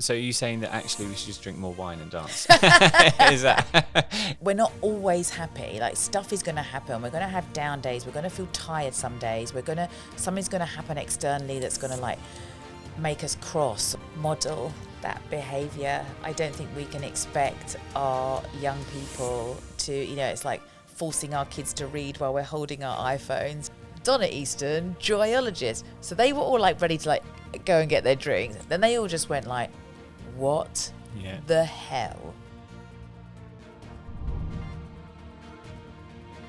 So are you saying that actually we should just drink more wine and dance? Is that? We're not always happy. Like, stuff is going to happen. We're going to have down days. We're going to feel tired some days. Something's going to happen externally that's going to like make us cross, model that behaviour. I don't think we can expect our young people to, it's like forcing our kids to read while we're holding our iPhones. Donna Easton, Joyologist. So they were all like ready to like go and get their drinks. Then they all just went like, what the hell?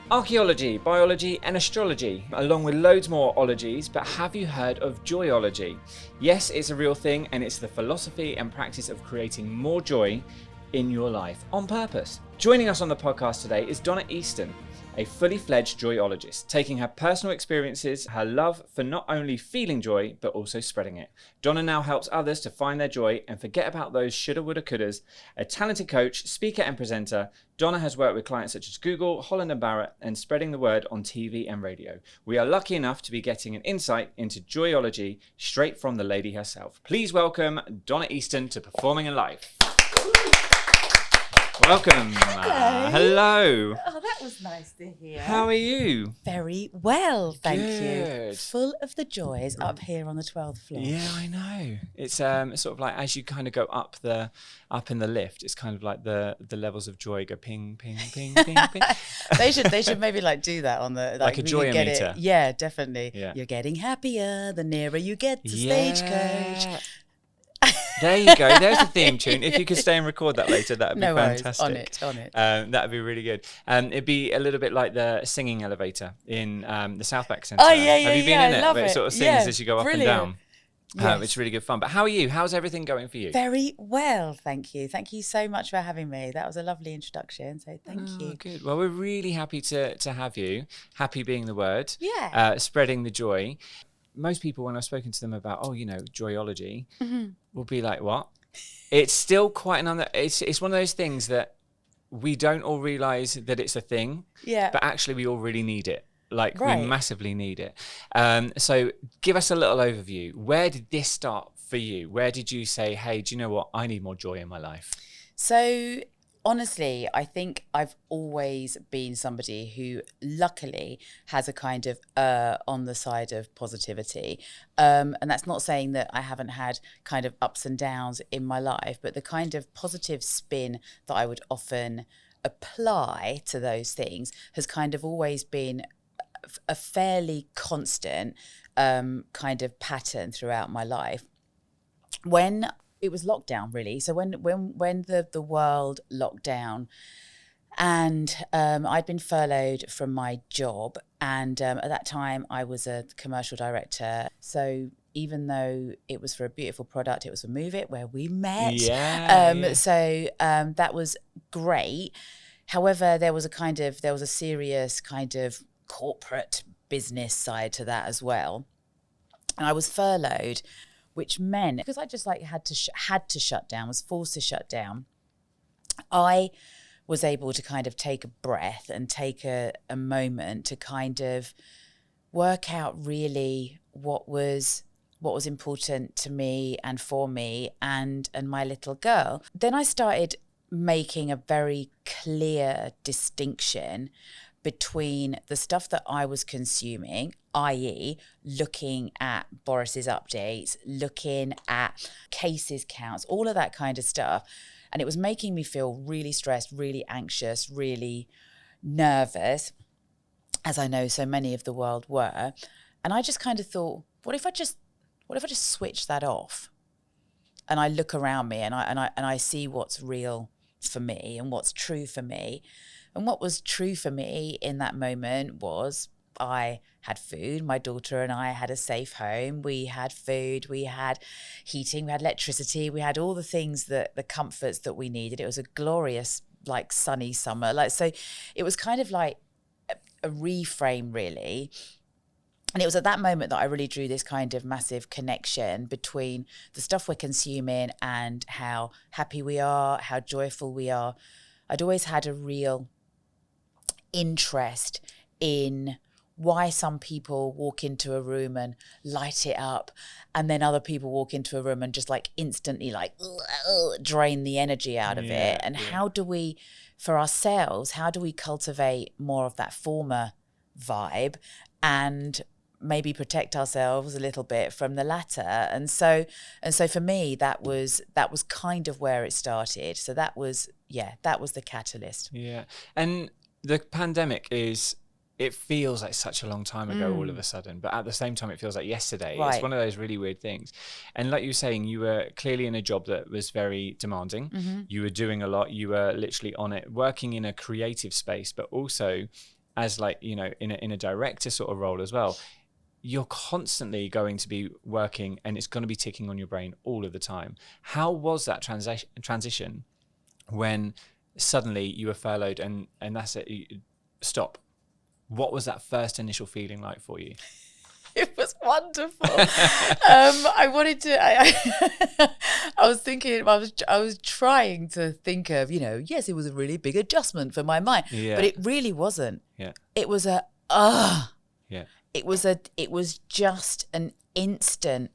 Archaeology, biology and astrology, along with loads more ologies, but have you heard of joyology? Yes, it's a real thing, and it's the philosophy and practice of creating more joy in your life on purpose. Joining us on the podcast today is Donna Easton, a fully fledged joyologist, taking her personal experiences, her love for not only feeling joy, but also spreading it. Donna now helps others to find their joy and forget about those shoulda, woulda, couldas. A talented coach, speaker and presenter, Donna has worked with clients such as Google, Holland & Barrett, and spreading the word on TV and radio. We are lucky enough to be getting an insight into joyology straight from the lady herself. Please welcome Donna Easton to Performing in Life. Welcome. Hello. Oh, that was nice to hear. How are you? Very well, thank you. Good. Full of the joys up here on the 12th floor. Yeah, I know. It's sort of like as you kind of go up in the lift, it's kind of like the levels of joy go ping, ping, ping, ping, ping. They should maybe like do do on the like a joyometer. Yeah, definitely. Yeah. You're getting happier the nearer you get to Stagecoach. There you go. There's the theme tune. If you could stay and record that later, that would be fantastic. On it. That would be really good. It'd be a little bit like the singing elevator in the Southbank Centre. Oh, yeah, Have you been in I it? love But it. It sort of sings as you go brilliant. up and down. Yes. It's really good fun. But how are you? How's everything going for you? Very well, thank you. Thank you so much for having me. That was a lovely introduction, so thank you. Good. Well, we're really happy to have you. Happy being the word. Yeah. Spreading the joy. Most people, when I've spoken to them about, joyology, will be like, what? It's still quite it's one of those things that we don't all realise that it's a thing. Yeah. But actually we all really need it. Like we massively need it. So give us a little overview. Where did this start for you? Where did you say, hey, do you know what? I need more joy in my life? So honestly, I think I've always been somebody who luckily has a kind of on the side of positivity. And that's not saying that I haven't had kind of ups and downs in my life, but the kind of positive spin that I would often apply to those things has kind of always been a fairly constant kind of pattern throughout my life. When it was lockdown, really. So when the world locked down, and I'd been furloughed from my job, and at that time I was a commercial director. So even though it was for a beautiful product, it was for Move It where we met. So that was great. However, there was a serious kind of corporate business side to that as well, and I was furloughed, which meant, because I just like had to shut down, was forced to shut down, I was able to kind of take a breath and take a moment to kind of work out really what was important to me and for me and my little girl. Then I started making a very clear distinction between the stuff that I was consuming, i.e. looking at Boris's updates, looking at cases counts, all of that kind of stuff. And it was making me feel really stressed, really anxious, really nervous, as I know so many of the world were. And I just kind of thought, what if I just switch that off? And I look around me and I see what's real for me and what's true for me. And what was true for me in that moment was I had food. My daughter and I had a safe home. We had food, we had heating, we had electricity, we had all the things the comforts that we needed. It was a glorious, like, sunny summer. So it was kind of like a reframe, really. And it was at that moment that I really drew this kind of massive connection between the stuff we're consuming and how happy we are, how joyful we are. I'd always had a real interest in why some people walk into a room and light it up, and then other people walk into a room and just like instantly like drain the energy out of it. And how do we, for ourselves, how do we cultivate more of that former vibe and maybe protect ourselves a little bit from the latter? And so for me, that was kind of where it started. So that was the catalyst. Yeah. And the pandemic it feels like such a long time ago all of a sudden, but at the same time it feels like yesterday. Right. It's one of those really weird things. And like you were saying, you were clearly in a job that was very demanding. You were doing a lot. You were literally on it, working in a creative space, but also as like, you know, in a director sort of role as well. You're constantly going to be working and it's going to be ticking on your brain all of the time. How was that transition when suddenly you were furloughed and that's it, stop? What was that first initial feeling like for you? It was wonderful. I wanted to. I was thinking. I was trying to think of. You know, yes, it was a really big adjustment for my mind, but it really wasn't. Yeah. It was a. Yeah. It was just an instant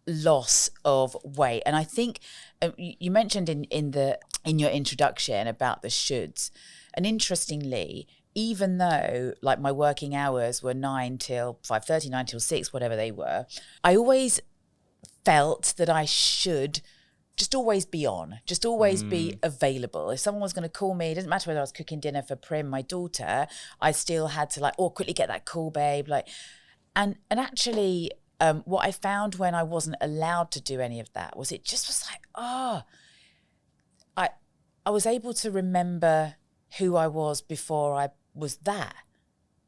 loss of weight, and I think you mentioned in your introduction about the shoulds, and interestingly, even though like my working hours were 9 till 5:30, 9 till 6, whatever they were, I always felt that I should just always be on, just always be available. If someone was going to call me, it doesn't matter whether I was cooking dinner for Prim, my daughter, I still had to like, quickly get that call, babe. Like, and actually, what I found when I wasn't allowed to do any of that was it just was like, I was able to remember who I was before I was that.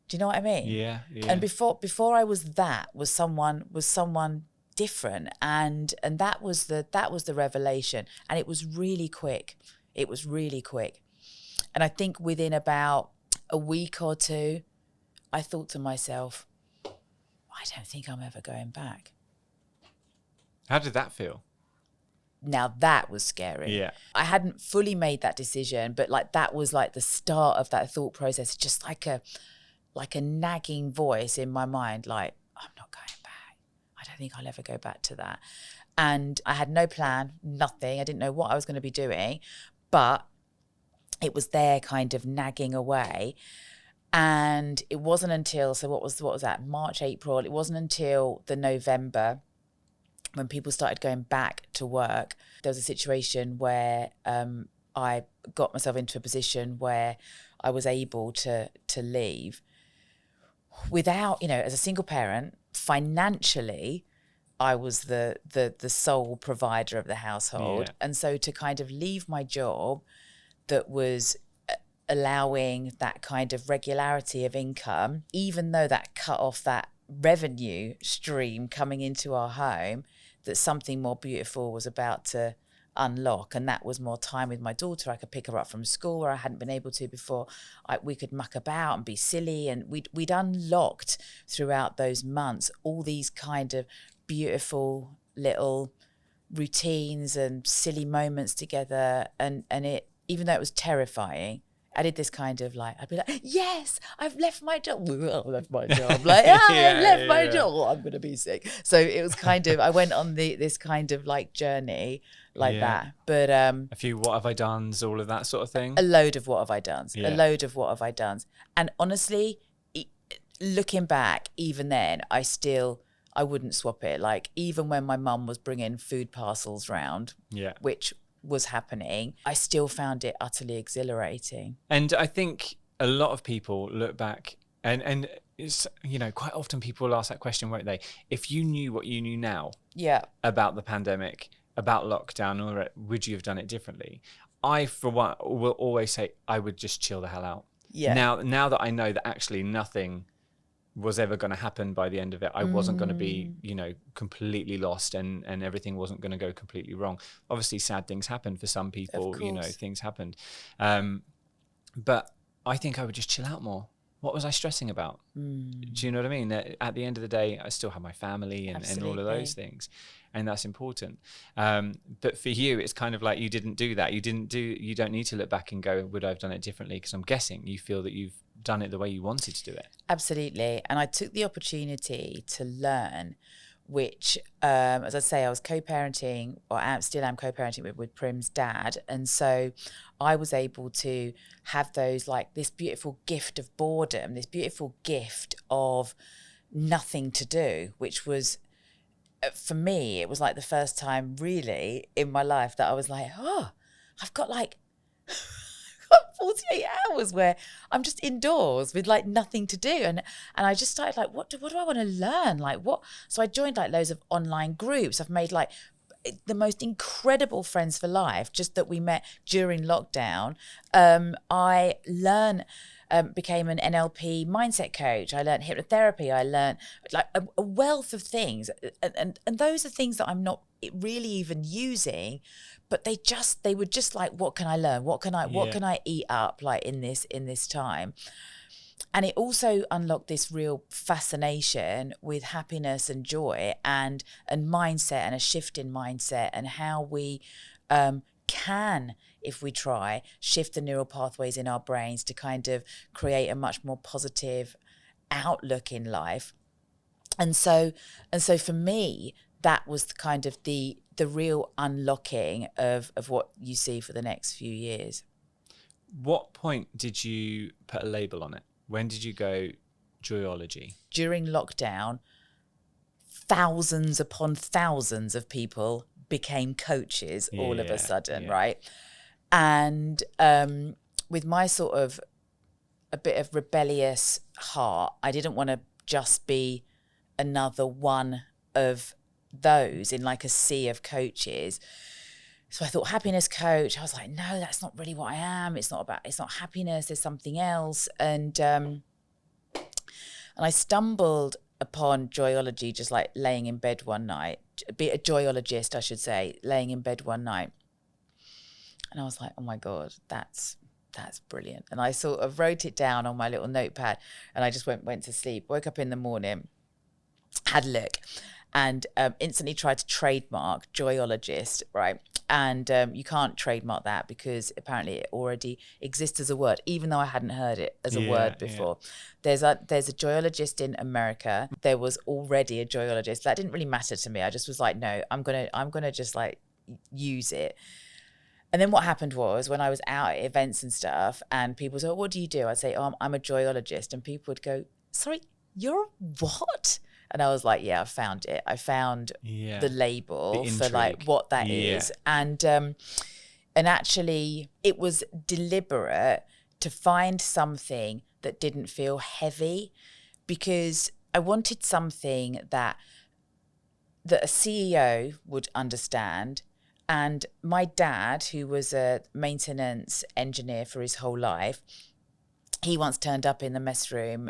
Do you know what I mean? Yeah. And before I was that was someone different, and that was the revelation, and it was really quick. And I think within about a week or two, I thought to myself, I don't think I'm ever going back. How did that feel? Now that was scary. Yeah. I hadn't fully made that decision, but like that was like the start of that thought process, just like a nagging voice in my mind, like, I'm not going back. I don't think I'll ever go back to that. And I had no plan, nothing. I didn't know what I was going to be doing, but it was there kind of nagging away. And it wasn't until, so what was that? March, April. It wasn't until the November when people started going back to work. There was a situation where I got myself into a position where I was able to leave without, as a single parent, financially, I was the sole provider of the household. Yeah. And so to kind of leave my job that was allowing that kind of regularity of income, even though that cut off that revenue stream coming into our home, that something more beautiful was about to unlock, and that was more time with my daughter. I could pick her up from school where I hadn't been able to before. We could muck about and be silly, and we'd unlocked throughout those months all these kind of beautiful little routines and silly moments together, and it, even though it was terrifying, I did this kind of like, I'd be like, yes, I've left my job. I've left my job. Like, I've left my job. Oh, I'm going to be sick. So it was kind of, I went on this kind of like journey like that. But a few what have I done's, all of that sort of thing. A load of what have I done. Yeah. A load of what have I done. And honestly, looking back, even then, I wouldn't swap it. Like, even when my mum was bringing food parcels round, which was happening, I still found it utterly exhilarating. And I think a lot of people look back and it's, quite often people will ask that question, won't they? If you knew what you knew now about the pandemic, about lockdown, or would you have done it differently? I, for one, will always say I would just chill the hell out. Yeah. Now that I know that actually nothing was ever going to happen by the end of it, I wasn't going to be, completely lost, and everything wasn't going to go completely wrong. Obviously, sad things happened for some people, things happened. But I think I would just chill out more. What was I stressing about? Do you know what I mean? At the end of the day, I still have my family and all of those things. And that's important. But for you, it's kind of like you didn't do that. You don't need to look back and go, would I have done it differently? Because I'm guessing you feel that you've done it the way you wanted to do it. Absolutely. And I took the opportunity to learn, which, as I say, I was co-parenting, or still am co-parenting with Prim's dad. And so I was able to have those, like, this beautiful gift of boredom, this beautiful gift of nothing to do, which was, for me, it was like the first time really in my life that I was like, oh, I've got 48 hours where I'm just indoors with like nothing to do. And I just started like, what do I want to learn? Like what? So I joined like loads of online groups. I've made like the most incredible friends for life, just that we met during lockdown. I became an NLP mindset coach. I learned hypnotherapy. I learned like a wealth of things. And those are things that I'm not really even using, but they were just like, what can I learn? What can I eat up like in this time? And it also unlocked this real fascination with happiness and joy and mindset, and a shift in mindset, and how we can, if we try, shift the neural pathways in our brains to kind of create a much more positive outlook in life. And so for me, that was kind of the real unlocking of what you see for the next few years. What point did you put a label on it? When did you go Joyology? During lockdown, thousands upon thousands of people became coaches all of a sudden, right? And with my sort of a bit of rebellious heart, I didn't want to just be another one of those in like a sea of coaches. So I thought happiness coach. I was like, no, that's not really what I am. It's not happiness. There's something else. And I stumbled upon Joyology, just like laying in bed one night, be a Joyologist, I should say, laying in bed one night. And I was like, oh my God, that's brilliant. And I sort of wrote it down on my little notepad, and I just went to sleep, woke up in the morning, had a look, and instantly tried to trademark Joyologist, right? And you can't trademark that because apparently it already exists as a word, even though I hadn't heard it as a word before. There's a Joyologist in America. There was already a Joyologist. That didn't really matter to me. I just was like, no, I'm gonna just like use it. And then what happened was, when I was out at events and stuff, and people would say, oh, what do you do? I'd say, oh, I'm a Joyologist. And people would go, sorry, you're what? And I was like, yeah, I found it. I found the label for like what that is. And actually it was deliberate to find something that didn't feel heavy, because I wanted something that a CEO would understand. And my dad, who was a maintenance engineer for his whole life, he once turned up in the mess room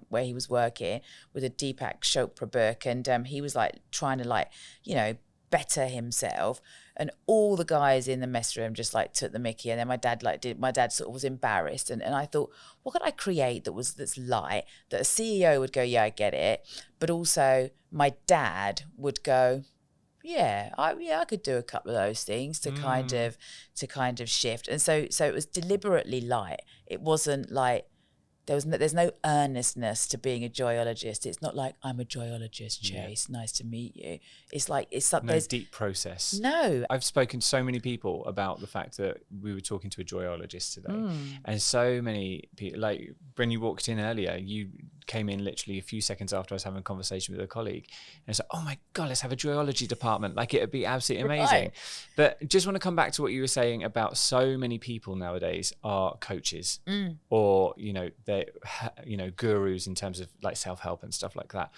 where he was working with a Deepak Chopra book, and he was like trying to like, you know, better himself, and all the guys in the mess room just like took the mickey. And then my dad sort of was embarrassed, and I thought, what could I create that's light, that a CEO would go, yeah, I get it, but also my dad would go, I could do a couple of those things to kind of shift. And so it was deliberately light. It wasn't like there's no earnestness to being a Joyologist. It's not like, I'm a Joyologist, Chase. Nice to meet you. It's like no deep process. No. I've spoken to so many people about the fact that we were talking to a Joyologist today, and so many people, like when you walked in earlier, you came in literally a few seconds after I was having a conversation with a colleague, and it's like, oh my God, let's have a Joyology department. Like, it would be absolutely amazing. Right. But just want to come back to what you were saying about so many people nowadays are coaches, or they're gurus in terms of like self-help and stuff like that.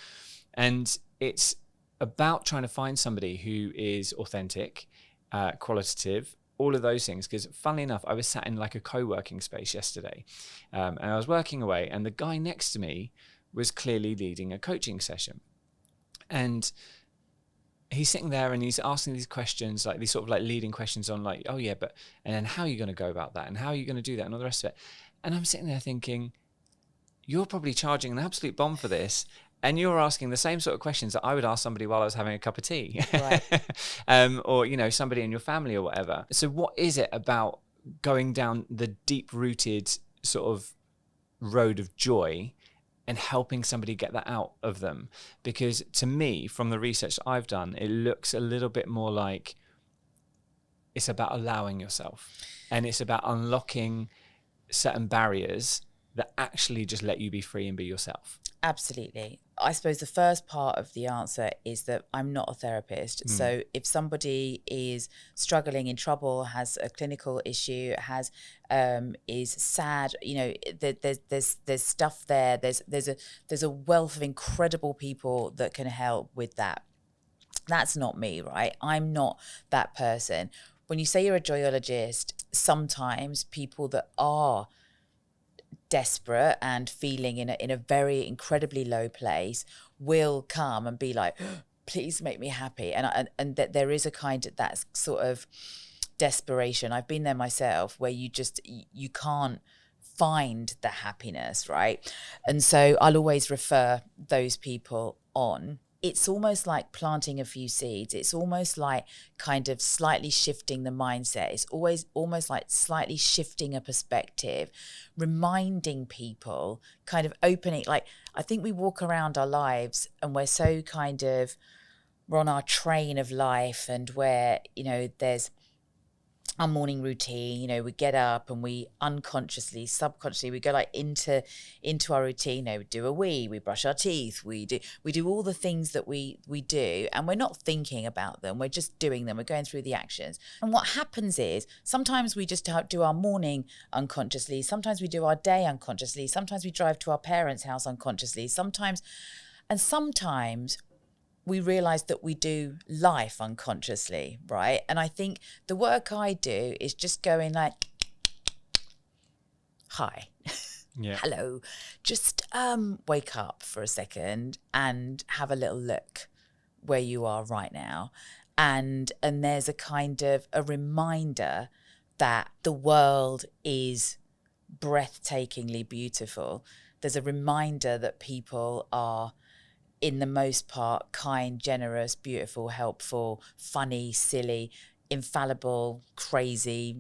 And it's about trying to find somebody who is authentic, qualitative, all of those things. Because funnily enough, I was sat in like a co-working space yesterday, and I was working away, and the guy next to me was clearly leading a coaching session, and he's sitting there and he's asking these questions, like these sort of like leading questions on like, oh yeah, but, and then how are you going to go about that, and how are you going to do that, and all the rest of it. And I'm sitting there thinking, you're probably charging an absolute bomb for this, and you're asking the same sort of questions that I would ask somebody while I was having a cup of tea, right. Or somebody in your family or whatever. So what is it about going down the deep-rooted sort of road of joy and helping somebody get that out of them. Because to me, from the research I've done, it looks a little bit more like it's about allowing yourself, and it's about unlocking certain barriers that actually just let you be free and be yourself. Absolutely. I suppose the first part of the answer is that I'm not a therapist. So if somebody is struggling, in trouble, has a clinical issue, has is sad, there's stuff there. There's a wealth of incredible people that can help with that. That's not me, right? I'm not that person. When you say you're a joyologist, sometimes people that are desperate and feeling in a very incredibly low place will come and be like, please make me happy, and that there is a kind of that sort of desperation. I've been there myself, where you can't find the happiness, right? And so I'll always refer those people on. It's almost like planting a few seeds. It's almost like kind of slightly shifting the mindset. It's always almost like slightly shifting a perspective, reminding people, kind of opening, like, I think we walk around our lives and we're so kind of, we're on our train of life, and where, there's our morning routine, we get up and we unconsciously, subconsciously, we go like into our routine. We do a wee, we brush our teeth, we do all the things that we do, and we're not thinking about them, we're just doing them, we're going through the actions. And what happens is, sometimes we just do our morning unconsciously, sometimes we do our day unconsciously, sometimes we drive to our parents' house unconsciously, sometimes we realize that we do life unconsciously, right? And I think the work I do is just going like, hi, hello, just wake up for a second and have a little look where you are right now. And there's a kind of a reminder that the world is breathtakingly beautiful. There's a reminder that people are, in the most part, kind, generous, beautiful, helpful, funny, silly, infallible, crazy,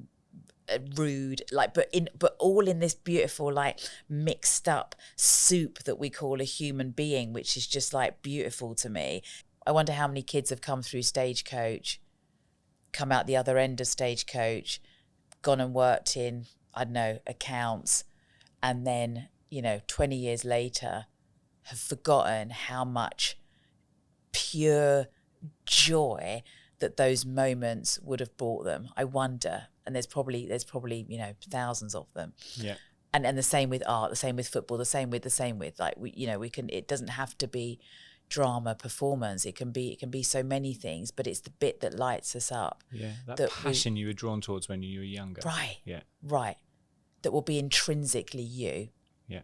rude, but all in this beautiful, like, mixed up soup that we call a human being, which is just like beautiful to me. I wonder how many kids have come through Stagecoach, come out the other end of Stagecoach, gone and worked in, I don't know, accounts, and then, 20 years later, have forgotten how much pure joy that those moments would have brought them. I wonder. And there's probably thousands of them. Yeah. And the same with art, the same with football, the same with like, we can, it doesn't have to be drama, performance. It can be so many things, but it's the bit that lights us up. Yeah. That passion you were drawn towards when you were younger. Right. Yeah. Right. That will be intrinsically you. Yeah.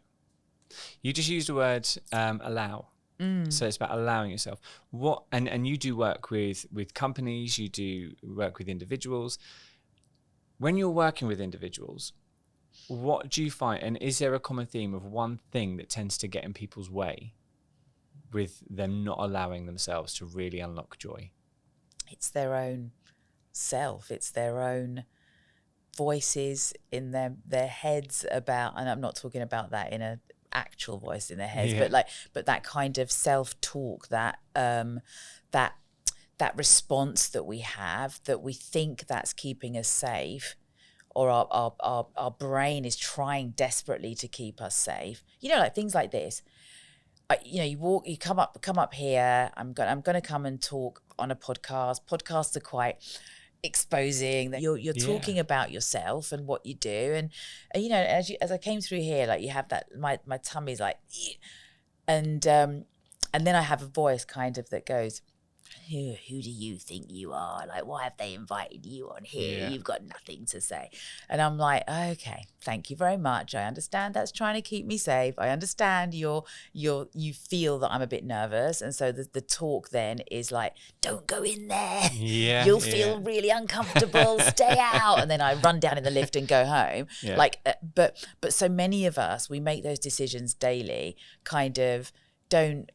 You just used the word allow. So it's about allowing yourself. What and you do work with companies, you do work with individuals. When you're working with individuals, what do you find, and is there a common theme of one thing that tends to get in people's way with them not allowing themselves to really unlock joy? It's their own self. It's their own voices in their heads about, and I'm not talking about that in a actual voice in their heads, but that kind of self-talk, that response that we have, that we think that's keeping us safe, or our brain is trying desperately to keep us safe. Like things like this. You come up here. I'm going to come and talk on a podcast. Podcasts are quite exposing, that you're talking about yourself and what you do, and as I came through here, like, you have that, my tummy's like, and then I have a voice kind of that goes, who do you think you are? Like, why have they invited you on here? Yeah. You've got nothing to say. And I'm like, okay, thank you very much. I understand that's trying to keep me safe. I understand you feel that I'm a bit nervous. And so the talk then is like, don't go in there. Yeah, you'll feel really uncomfortable. Stay out. And then I run down in the lift and go home. Yeah. But so many of us, we make those decisions daily, kind of, don't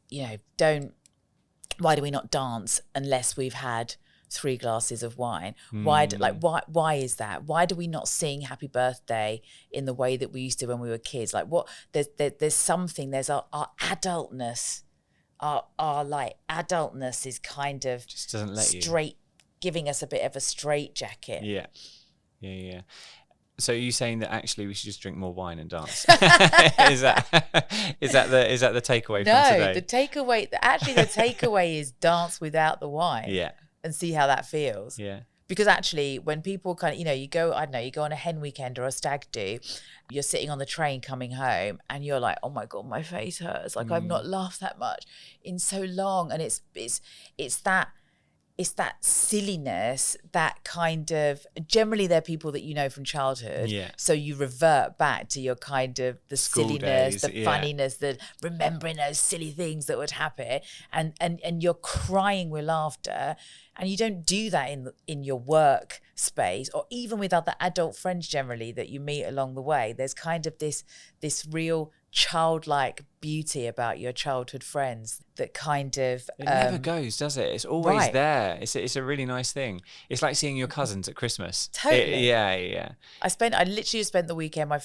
why do we not dance unless we've had 3 glasses of wine? Why is that? Why do we not sing happy birthday in the way that we used to when we were kids? Like what, there's something, there's our adultness, our like adultness is kind of just doesn't let straight, giving us a bit of a straight jacket. Yeah. So are you saying that actually we should just drink more wine and dance? Is that the takeaway from today? No, the takeaway is dance without the wine. Yeah. And see how that feels. Yeah. Because actually when people kind of, you go on a hen weekend or a stag do, you're sitting on the train coming home and you're like, oh my God, my face hurts. Like I've not laughed that much in so long. And it's that silliness, that kind of, generally they're people that you know from childhood. Yeah. So you revert back to your kind of the School silliness, days, the funniness, the remembering those silly things that would happen, and you're crying with laughter. And you don't do that in your work space or even with other adult friends generally that you meet along the way. There's kind of this real childlike beauty about your childhood friends that kind of it never goes, does it? It's always right. there. It's a really nice thing. It's like seeing your cousins at Christmas. Totally. Yeah. I literally spent the weekend. My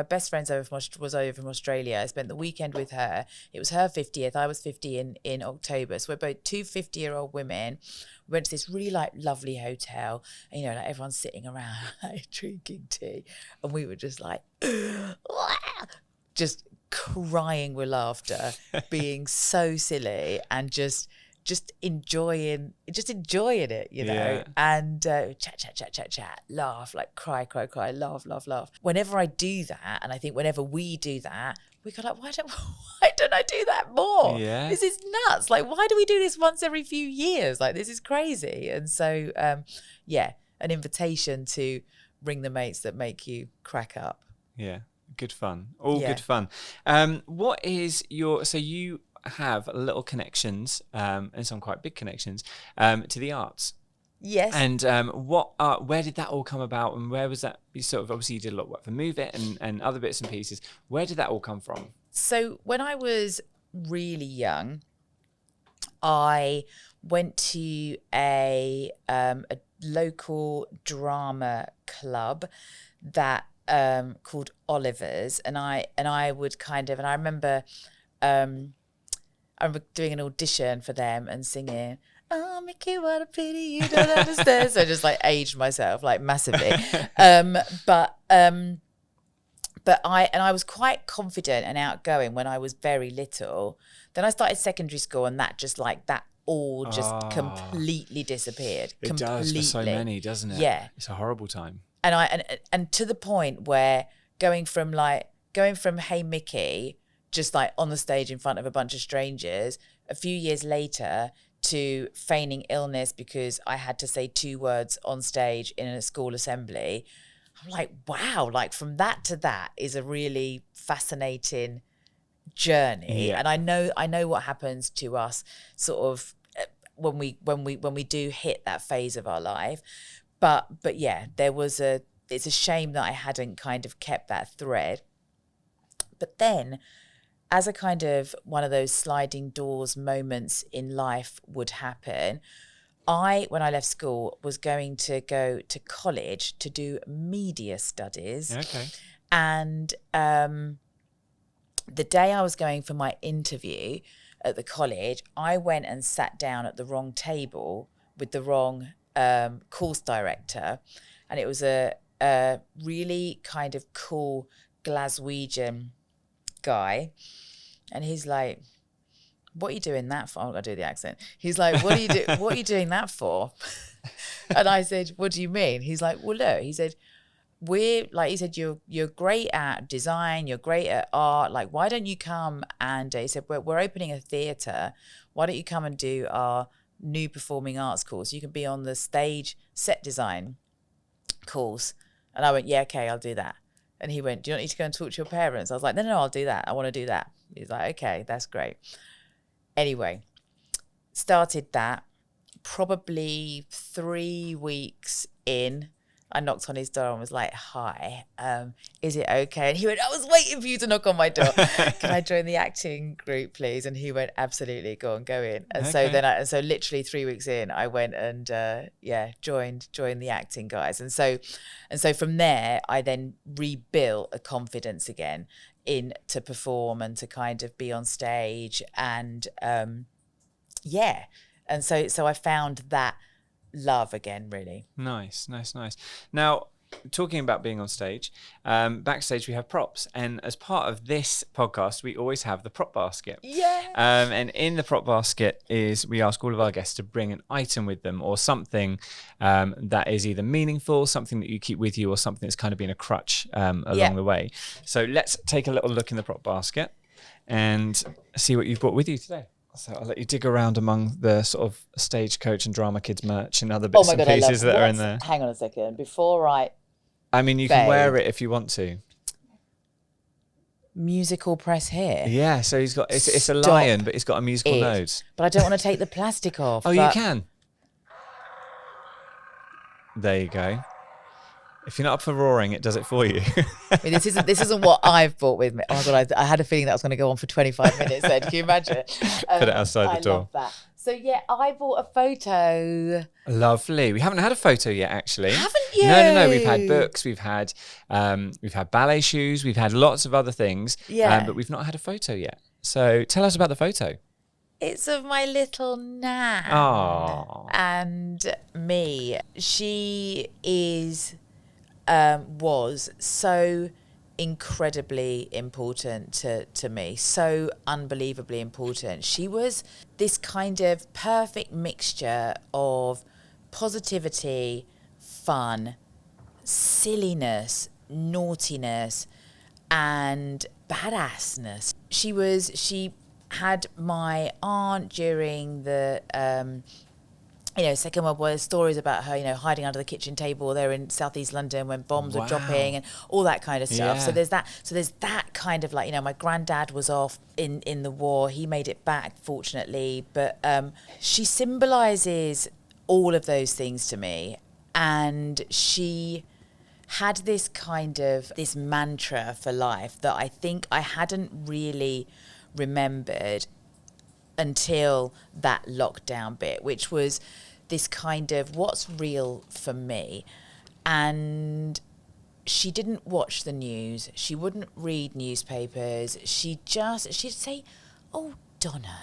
best friends was over from Australia. I spent the weekend with her. It was her 50th. I was 50 in October. So we're both two 50-year-old women. We went to this really like lovely hotel, and like everyone's sitting around like drinking tea, and we were just like just crying with laughter, being so silly and just enjoying it, Yeah. and chat, laugh, like cry, laugh. Whenever I do that, and I think whenever we do that, we go like, why don't I do that more? Yeah. This is nuts. Like, why do we do this once every few years? Like, this is crazy. And so, an invitation to bring the mates that make you crack up. Yeah. Good fun. Good fun. What is so you have little connections, and some quite big connections, to the arts. Yes. And where did that all come about, and where was that? You sort of obviously you did a lot of work for Move It and other bits and pieces. Where did that all come from? So when I was really young, I went to a local drama club that called Oliver's, and I would kind of, and I remember doing an audition for them and singing, "Oh, Mickey, what a pity you don't understand." So I just like aged myself like massively. But I was quite confident and outgoing when I was very little. Then I started secondary school, and that all just completely disappeared. It does for so many, doesn't it? Yeah. It's a horrible time. And to the point where going from Hey Mickey, just like on the stage in front of a bunch of strangers, a few years later to feigning illness because I had to say 2 words on stage in a school assembly. I'm like, wow, like from that to that is a really fascinating journey. Yeah. And I know what happens to us sort of when we do hit that phase of our life. But yeah, it's a shame that I hadn't kind of kept that thread. But then as a kind of one of those sliding doors moments in life would happen, when I left school, was going to go to college to do media studies. Okay. And the day I was going for my interview at the college, I went and sat down at the wrong table with the wrong course director. And it was a really kind of cool Glaswegian guy. And he's like, "What are you doing that for?" I'm going to do the accent. He's like, what are you doing that for? And I said, "What do you mean?" He's like, "Well, look," he said, you're great at design, you're great at art. Like, why don't you come and, he said, we're opening a theatre. Why don't you come and do our new performing arts course? You can be on the stage set design course. And I went, "Yeah, okay, I'll do that." And he went, "Do you not need to go and talk to your parents?" I was like, no, I'll do that. I want to do that. He's like, "Okay, that's great." Anyway, started that. Probably 3 weeks in, I knocked on his door and was like, "Hi, is it okay?" And he went, "I was waiting for you to knock on my door. Can I join the acting group, please?" And he went, "Absolutely, go in." And so literally 3 weeks in, I went and joined the acting guys. And so from there, I then rebuilt a confidence again to perform and to kind of be on stage, and and so I found that love again, really. Nice. Now, talking about being on stage, backstage we have props, and as part of this podcast we always have the prop basket. And in the prop basket we ask all of our guests to bring an item with them, or something that is either meaningful, something that you keep with you, or something that's kind of been a crutch along the way. So let's take a little look in the prop basket and see what you've brought with you today. So I'll let you dig around among the sort of Stagecoach and Drama Kids merch and other bits and pieces that are in there. Hang on a second. Before I mean, you can wear it if you want to. Musical press here. Yeah, so he's got, it's a lion, but it's got a musical nose. But I don't want to take the plastic off. Oh, you can. There you go. If you're not up for roaring, it does it for you. I mean, this isn't what I've brought with me. Oh my God, I had a feeling that was going to go on for 25 minutes then. Can you imagine? Put it outside the door. I love that. So yeah, I bought a photo. Lovely. We haven't had a photo yet, actually. Haven't you? No. We've had books. We've had ballet shoes. We've had lots of other things. Yeah. But we've not had a photo yet. So tell us about the photo. It's of my little Nan. Aww. And me. She was so incredibly important to me, so unbelievably important. She was this kind of perfect mixture of positivity, fun, silliness, naughtiness, and badassness. She had my aunt during the Second World War, stories about her, hiding under the kitchen table there in southeast London when bombs were dropping and all that kind of stuff. Yeah. So there's that kind of my granddad was off in the war. He made it back, fortunately. But she symbolises all of those things to me. And she had this mantra for life that I think I hadn't really remembered until that lockdown bit, which was this kind of what's real for me. And she didn't watch the news. She wouldn't read newspapers. She'd say, "Oh, Donna,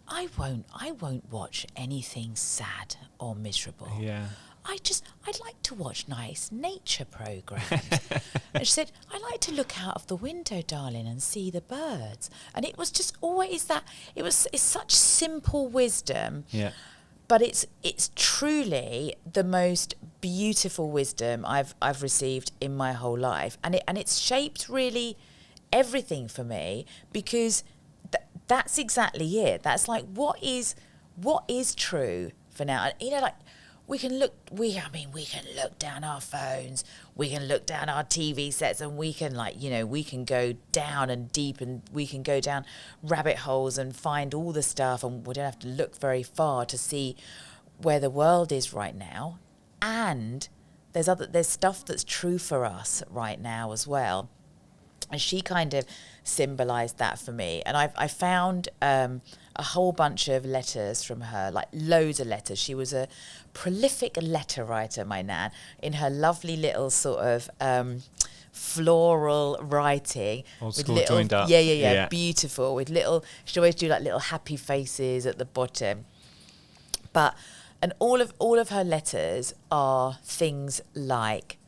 I won't watch anything sad or miserable. Yeah. I'd like to watch nice nature programs." And she said, "I like to look out of the window, darling, and see the birds." And it was just always that. It's such simple wisdom. Yeah. But it's truly the most beautiful wisdom I've received in my whole life, and it's shaped really everything for me, because that's exactly it. That's what is true for now. And we can look down our phones, we can look down our TV sets, and we can we can go down and deep, and we can go down rabbit holes and find all the stuff, and we don't have to look very far to see where the world is right now. And there's stuff that's true for us right now as well. And she kind of symbolised that for me. And I found a whole bunch of letters from her, loads of letters. She was a prolific letter writer, my Nan, in her lovely little sort of floral writing. Old school joined up. Yeah, beautiful. With she'd always do little happy faces at the bottom. And all of her letters are things like,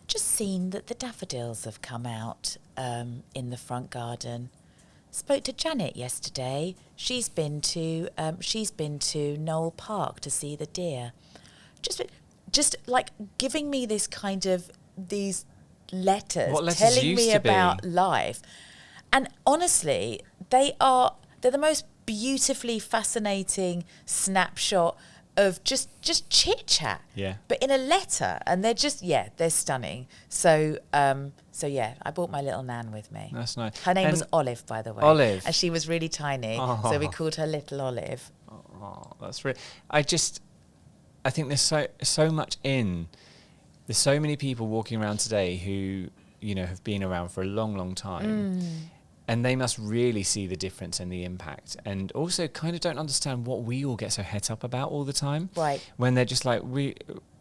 "Just seen that the daffodils have come out in the front garden. Spoke to Janet yesterday. She's been to Knoll Park to see the deer." Just giving me this kind of these letters telling me about life. And honestly, they're the most beautifully fascinating snapshot of just chit chat, but in a letter, and they're stunning. So I brought my little Nan with me. That's nice. Her name was Olive, by the way. Olive, and she was really tiny, so we called her Little Olive. Oh, that's really. I think there's so much there's so many people walking around today who, you know, have been around for a long, long time. And they must really see the difference and the impact, and also kind of don't understand what we all get so het up about all the time. Right. When they're just like,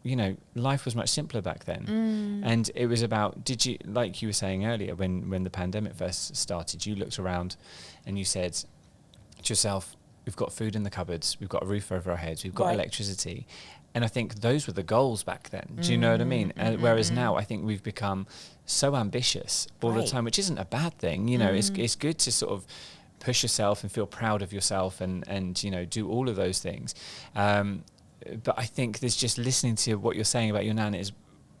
you know, life was much simpler back then. And it was about, like you were saying earlier, when the pandemic first started, you looked around and you said to yourself, we've got food in the cupboards, we've got a roof over our heads, we've got electricity. And I think those were the goals back then. Do you know what I mean? Whereas now I think we've become so ambitious all the time, which isn't a bad thing. You know, it's good to sort of push yourself and feel proud of yourself and you know, do all of those things. But I think there's just listening to what you're saying about your nan is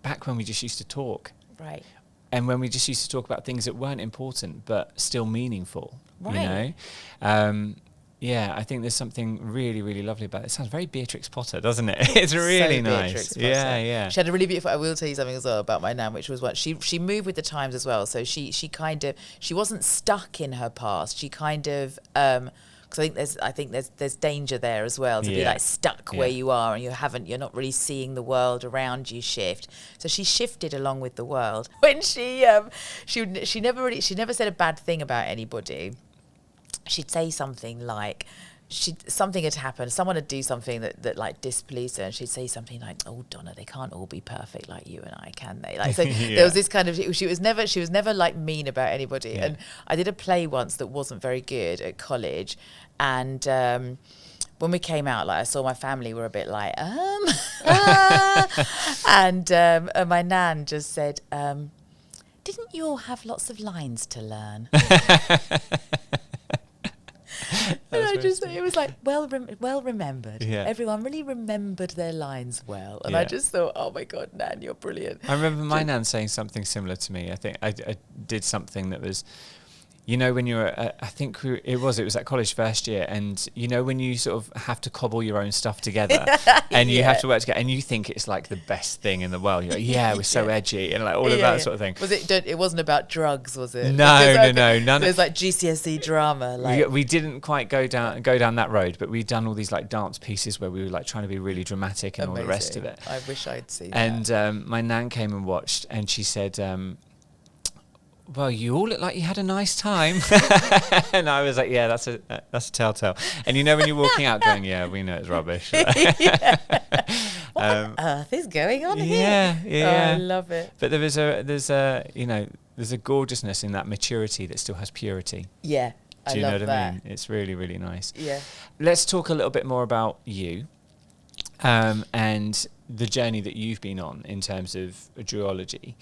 back when we just used to talk. Right. And when we just used to talk about things that weren't important but still meaningful. Right. You know? Yeah, I think there's something really, really lovely about it. It sounds very Beatrix Potter, doesn't it? It's really So nice. Beatrix Potter. Yeah. She had a really beautiful. I will tell you something as well about my nan, which was what she moved with the times as well. So she kind of, she wasn't stuck in her past. She kind of because I think there's danger there as well to be like stuck where you are and you're not really seeing the world around you shift. So she shifted along with the world. When she never said a bad thing about anybody. She'd say something like, something had happened, someone would do something that like displeased her, and she'd say something like, "Oh, Donna, they can't all be perfect like you and I, can they?" Like, so there was this kind of, she was never like mean about anybody. And I did a play once that wasn't very good at college, and when we came out, like I saw my family were a bit like, and my nan just said, "Didn't you all have lots of lines to learn?" And I just, it was like well remembered. Yeah. Everyone really remembered their lines well. And I just thought, oh my God, Nan, you're brilliant. I remember my nan saying something similar to me. I think I did something that was, you know, when you were, I think it was at college first year, and you know when you sort of have to cobble your own stuff together, and you have to work together, and you think it's like the best thing in the world. You're like, we're so edgy, and like all of that sort of thing. Was it? It wasn't about drugs, was it? No, none. It was like GCSE drama. Like we didn't quite go down that road, but we'd done all these like dance pieces where we were like trying to be really dramatic and all the rest of it. I wish I'd seen that. And my nan came and watched, and she said, well, you all look like you had a nice time. And I was like, yeah, that's a telltale. And you know when you're walking out going, yeah, we know it's rubbish. What on earth is going on here? Yeah. Oh, I love it. But there's a gorgeousness in that maturity that still has purity. Yeah, Do you know what I mean? It's really, really nice. Yeah. Let's talk a little bit more about you and the journey that you've been on in terms of Joyology.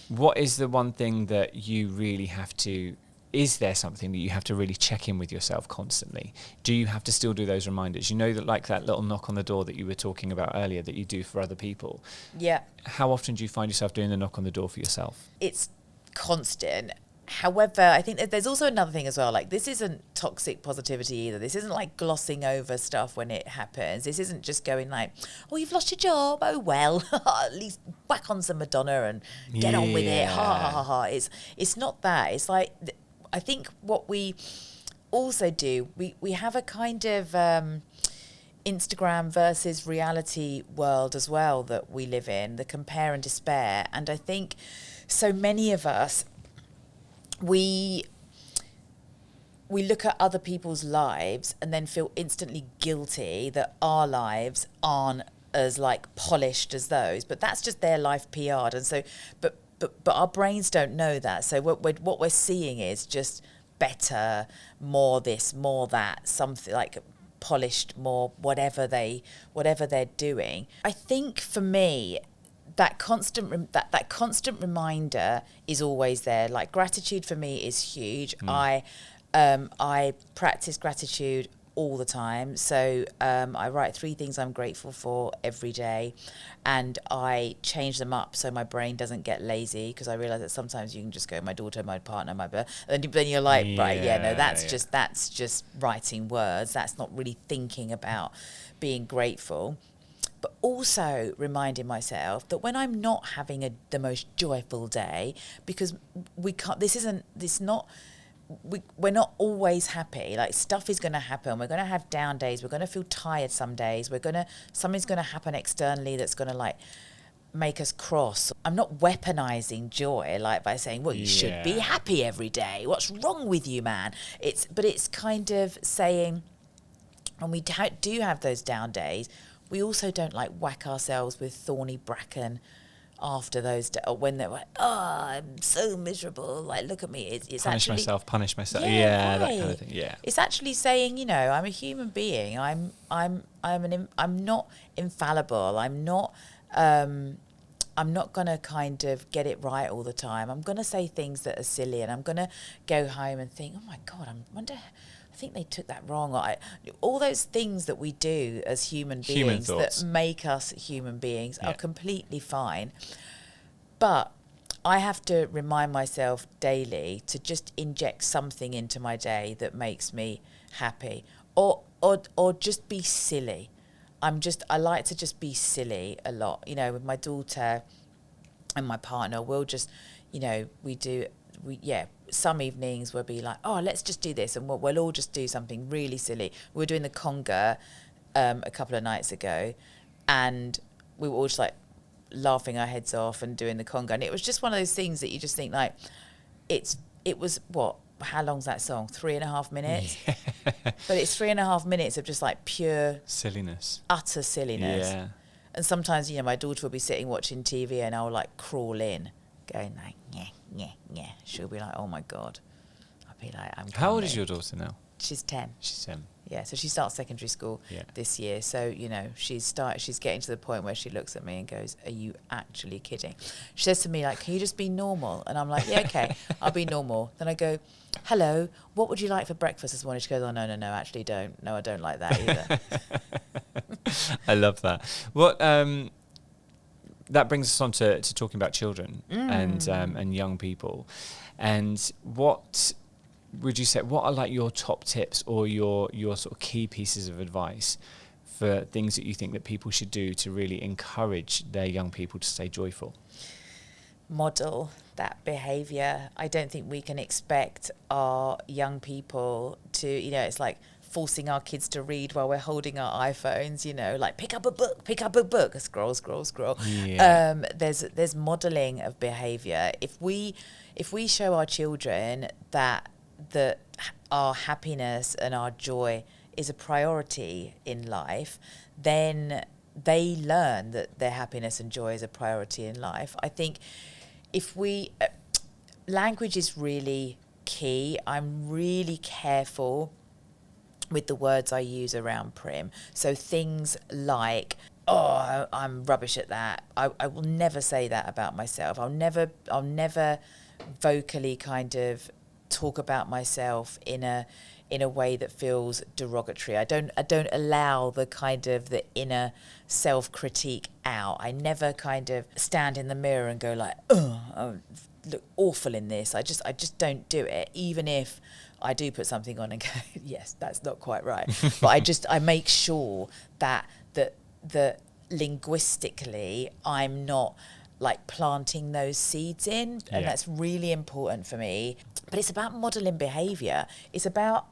What is the one thing that you really have to, is there something that you have to really check in with yourself constantly? Do you have to still do those reminders? You know, that like that little knock on the door that you were talking about earlier that you do for other people. Yeah. How often do you find yourself doing the knock on the door for yourself? It's constant. However, I think that there's also another thing as well. Like, this isn't toxic positivity either. This isn't like glossing over stuff when it happens. This isn't just going like, oh, you've lost your job. Oh, well, at least whack on some Madonna and get on with it. Ha, ha, ha, ha. It's not that. It's like, I think what we also do, we have a kind of Instagram versus reality world as well that we live in, the compare and despair. And I think so many of us, we look at other people's lives and then feel instantly guilty that our lives aren't as like polished as those, but that's just their life PR'd. And so, but our brains don't know that. So what we're seeing is just better, more this, more that, something like polished, more whatever they're doing. I think for me, that constant reminder is always there. Like, gratitude for me is huge. I practice gratitude all the time. So I write 3 things I'm grateful for every day, and I change them up so my brain doesn't get lazy, because I realize that sometimes you can just go, my daughter, my partner, and then you're like, that's just writing words. That's not really thinking about being grateful. But also reminding myself that when I'm not having the most joyful day, because we're not always happy. Like, stuff is going to happen. We're going to have down days. We're going to feel tired some days. Something's going to happen externally that's going to like make us cross. I'm not weaponizing joy, like by saying, well, you should be happy every day. What's wrong with you, man? But it's kind of saying, when we do have those down days, we also don't like whack ourselves with thorny bracken after those or when they're like, oh, I'm so miserable, like, look at me. It's punish myself. Yeah, right. That kind of thing. Yeah, it's actually saying, you know, I'm a human being. I'm not infallible. I'm not gonna kind of get it right all the time. I'm gonna say things that are silly, and I'm gonna go home and think, oh my God, I think they took that wrong. All those things that we do as human beings that make us human beings are completely fine. But I have to remind myself daily to just inject something into my day that makes me happy, or just be silly. I like to just be silly a lot. You know, with my daughter and my partner, we'll just, you know, some evenings we'll be like, oh, let's just do this, and we'll all just do something really silly. We were doing the conga a couple of nights ago, and we were all just like laughing our heads off and doing the conga, and it was just one of those things that you just think like, it was what? How long's that song? 3.5 minutes? Yeah. But it's 3.5 minutes of just like pure silliness, utter silliness. Yeah. And sometimes, you know, my daughter will be sitting watching TV, and I'll like crawl in, going like, yeah. She'll be like, oh my God. I'll be like, I'm coming. How old is your daughter now? She's 10. She's 10. Yeah, so she starts secondary school this year. So, you know, she's getting to the point where she looks at me and goes, are you actually kidding? She says to me, like, can you just be normal? And I'm like, yeah, okay, I'll be normal. Then I go, hello, what would you like for breakfast this morning? She goes, oh, no, actually don't. No, I don't like that either. I love that. What that brings us on to talking about children and young people. And what would you say, what are like your top tips or your sort of key pieces of advice for things that you think that people should do to really encourage their young people to stay joyful? Model that behaviour. I don't think we can expect our young people to, you know, it's like forcing our kids to read while we're holding our iPhones, you know, like pick up a book, scroll. Yeah. There's modelling of behaviour. If we show our children that our happiness and our joy is a priority in life, then they learn that their happiness and joy is a priority in life. I think if language is really key. I'm really careful with the words I use around Prim. So things like, oh, I'm rubbish at that. I will never say that about myself. I'll never vocally kind of talk about myself in a way that feels derogatory. I don't allow the kind of the inner self-critique out. I never kind of stand in the mirror and go like, oh, I look awful in this. I just don't do it, even if I do put something on and go, yes, that's not quite right. But I make sure that linguistically I'm not like planting those seeds in, and that's really important for me. But it's about modelling behaviour. It's about,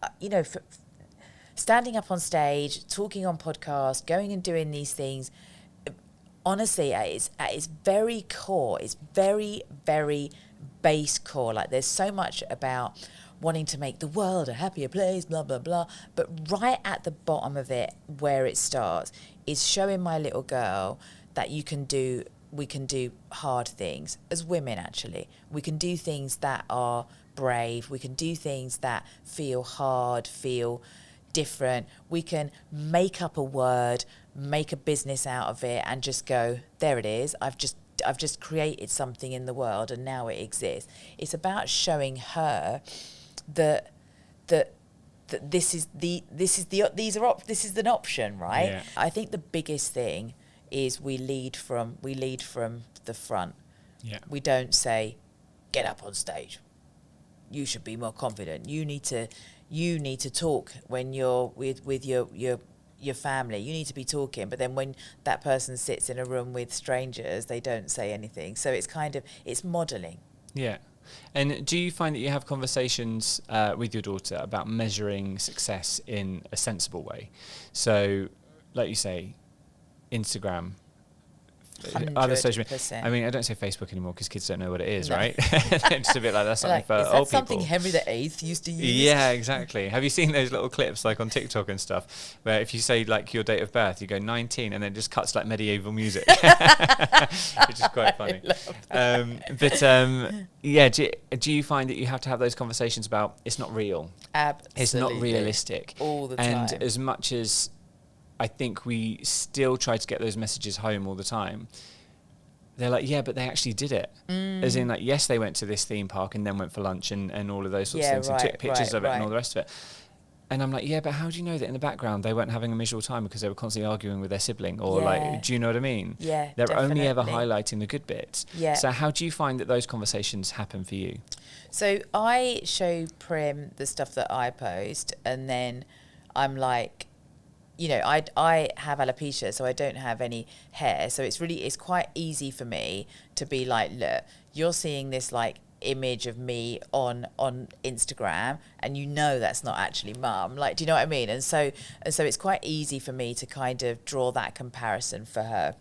standing up on stage, talking on podcasts, going and doing these things. Honestly, at its very core, it's very, very base core. Like, there's so much about wanting to make the world a happier place, blah, blah, blah. But right at the bottom of it, where it starts, is showing my little girl that we can do hard things. As women, actually, we can do things that are brave. We can do things that feel hard, feel different. We can make up a word, make a business out of it, and just go, there it is. I've just created something in the world, and now it exists. It's about showing her that this is an option, right? Yeah. I think the biggest thing is we lead from the front. Yeah. We don't say, get up on stage. You should be more confident. You need to talk when you're with your family. You need to be talking. But then when that person sits in a room with strangers, they don't say anything. So it's modelling. Yeah. And do you find that you have conversations with your daughter about measuring success in a sensible way? So, like you say, Instagram, other social media. 100%. I mean, I don't say Facebook anymore because kids don't know what it is, No. right? It's just a bit like that's something Like, for is that old something people. Henry VIII used to use? Yeah, exactly. Have you seen those little clips like on TikTok and stuff where if you say like your date of birth, you go 19 and then it just cuts like medieval music, which is quite funny. Yeah, do you find that you have to have those conversations about it's not real? Absolutely. It's not realistic. All the and time. as much as I think we still try to get those messages home all the time, they're like, yeah, but they actually did it. As in, like, yes, they went to this theme park and then went for lunch and all of those sorts of things and took pictures of it and all the rest of it. And I'm like, yeah, but how do you know that in the background they weren't having a miserable time because they were constantly arguing with their sibling? Or like, do you know what I mean? Yeah, They're only ever definitely. highlighting the good bits. Yeah. So how do you find that those conversations happen for you? So I show Prim the stuff that I post, and then I'm like, you know, I have alopecia, so I don't have any hair. So it's quite easy for me to be like, look, you're seeing this like image of me on Instagram, and you know that's not actually mum. Like, do you know what I mean? And so it's quite easy for me to kind of draw that comparison for her.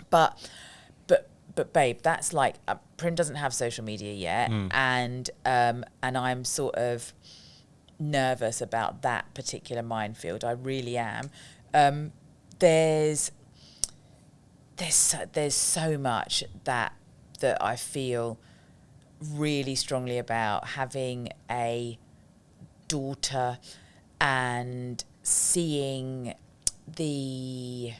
But babe, that's like Prim doesn't have social media yet, and I'm sort of nervous about that particular minefield. I really am. There's so much that I feel really strongly about having a daughter and seeing a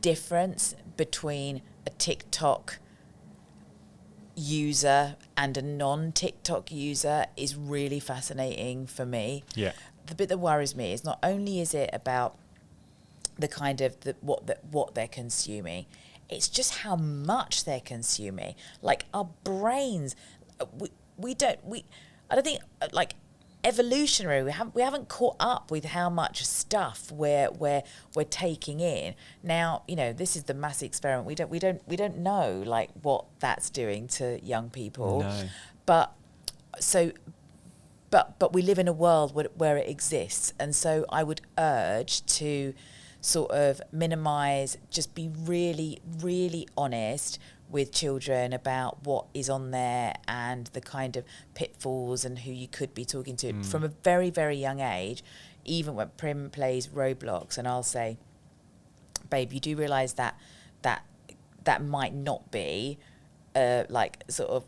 difference between a TikTok user and a non-TikTok user is really fascinating for me. Yeah. The bit that worries me is not only is it about the kind of what they're consuming, it's just how much they're consuming. Like our brains, I don't think like evolutionary, we haven't caught up with how much stuff we're taking in. Now, you know, this is the mass experiment. We don't know like what that's doing to young people. No. But we live in a world where it exists, and so I would urge to sort of minimize, just be really, really honest with children about what is on there and the kind of pitfalls and who you could be talking to from a very, very young age. Even when Prim plays Roblox, and I'll say, babe, you do realise that might not be like sort of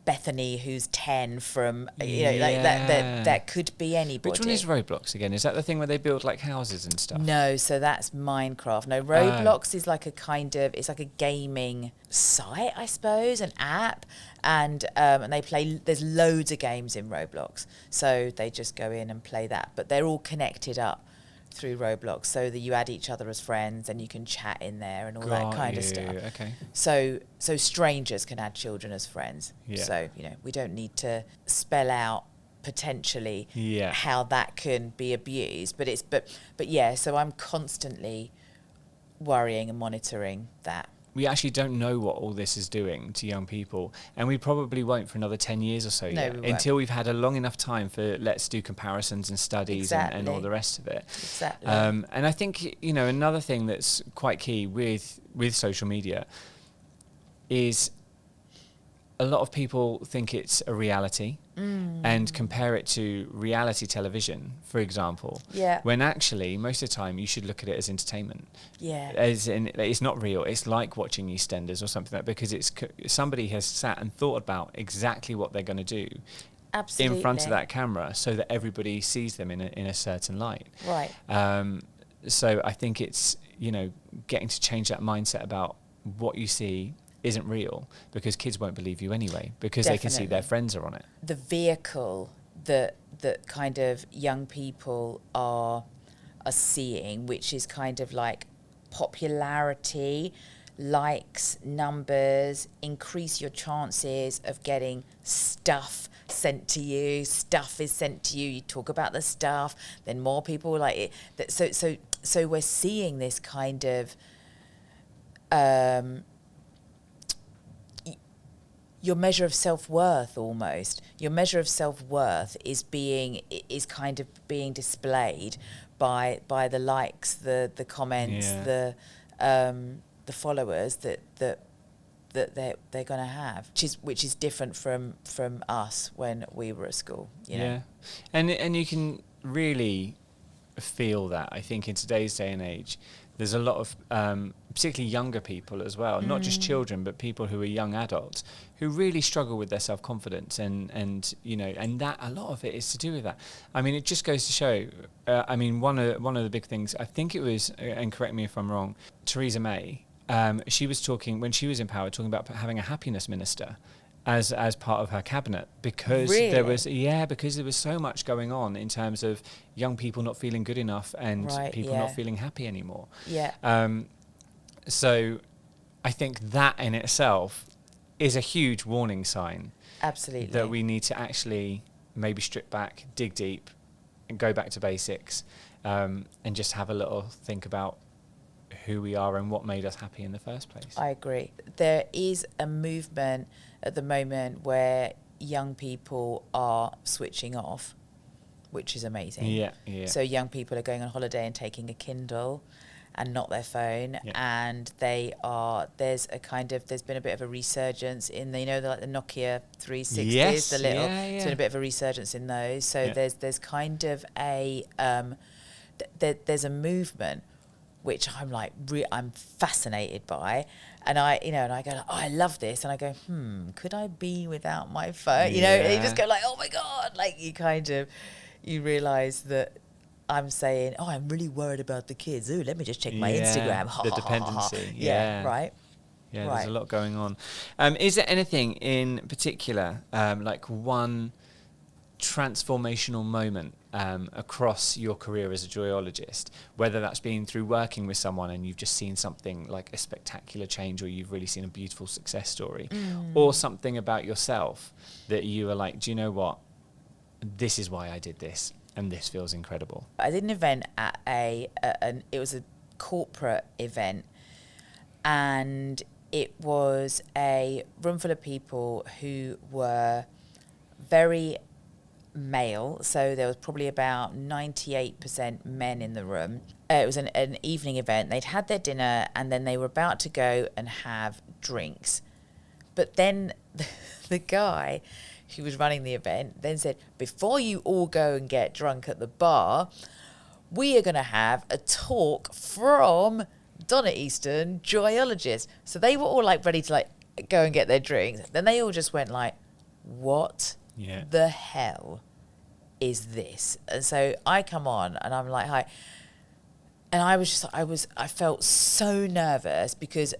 Bethany who's 10 from, you know, like that could be anybody. Which one is Roblox again? Is that the thing where they build like houses and stuff? No, so that's Minecraft. No, Roblox is like it's like a gaming site, I suppose, an app, and they play. There's loads of games in Roblox, so they just go in and play that. But they're all connected up through Roblox, so that you add each other as friends and you can chat in there and all that kind of stuff. Okay. So strangers can add children as friends. Yeah. So, you know, we don't need to spell out potentially how that can be abused, but yeah, so I'm constantly worrying and monitoring that. We actually don't know what all this is doing to young people, and we probably won't for another 10 years or so yet, until we've had a long enough time for let's do comparisons and studies and all the rest of it. Exactly. And I think, you know, another thing that's quite key with social media is a lot of people think it's a reality and compare it to reality television, for example. Yeah. When actually, most of the time, you should look at it as entertainment. Yeah. As in, it's not real. It's like watching EastEnders or something like that, because somebody has sat and thought about exactly what they're going to do. Absolutely. In front of that camera, so that everybody sees them in a certain light. Right. So I think it's, you know, getting to change that mindset about what you see isn't real, because kids won't believe you anyway, because they can see their friends are on it. The vehicle that kind of young people are seeing, which is kind of like popularity, likes, numbers, increase your chances of getting stuff sent to you. Stuff is sent to you. You talk about the stuff, then more people like it. so we're seeing this kind of your measure of self-worth almost. Your measure of self-worth is kind of being displayed by the likes, the comments, the followers that they're going to have, which is different from us when we were at school. You know? Yeah, and you can really feel that, I think, in today's day and age. There's a lot of particularly younger people as well, not just children, but people who are young adults who really struggle with their self-confidence, and you know, and that a lot of it is to do with that. I mean, it just goes to show. I mean, one of the big things, I think it was, and correct me if I'm wrong, Theresa May. She was talking, when she was in power, talking about having a happiness minister as part of her cabinet, because there was so much going on in terms of young people not feeling good enough and people not feeling happy anymore. So I think that in itself is a huge warning sign. Absolutely. That we need to actually maybe strip back, dig deep, and go back to basics, and just have a little think about who we are and what made us happy in the first place. I agree. There is a movement at the moment where young people are switching off, which is amazing. Yeah. So young people are going on holiday and taking a Kindle and not their phone, and there's been a bit of a resurgence in the, like the Nokia 360s, the little, there's been a bit of a resurgence in those. So there's kind of a there's a movement which I'm like, I'm fascinated by, and I go, oh, I love this, and I go, could I be without my phone? You know, and you just go like, oh my God, like you realise that I'm saying, oh, I'm really worried about the kids. Ooh, let me just check my Instagram. The dependency. Right. Yeah, there's a lot going on. Is there anything in particular, like one transformational moment across your career as a joyologist, whether that's been through working with someone and you've just seen something like a spectacular change, or you've really seen a beautiful success story, or something about yourself that you were like, do you know what? This is why I did this, and this feels incredible. I did an event at it was a corporate event, and it was a room full of people who were very male, so there was probably about 98% men in the room. It was an evening event. They'd had their dinner and then they were about to go and have drinks. But then the guy who was running the event then said, before you all go and get drunk at the bar, we are going to have a talk from Donna Easton, Joyologist. So they were all like ready to like go and get their drinks. Then they all just went like, what the hell is this? And so I come on and I'm like, hi. And I felt so nervous because,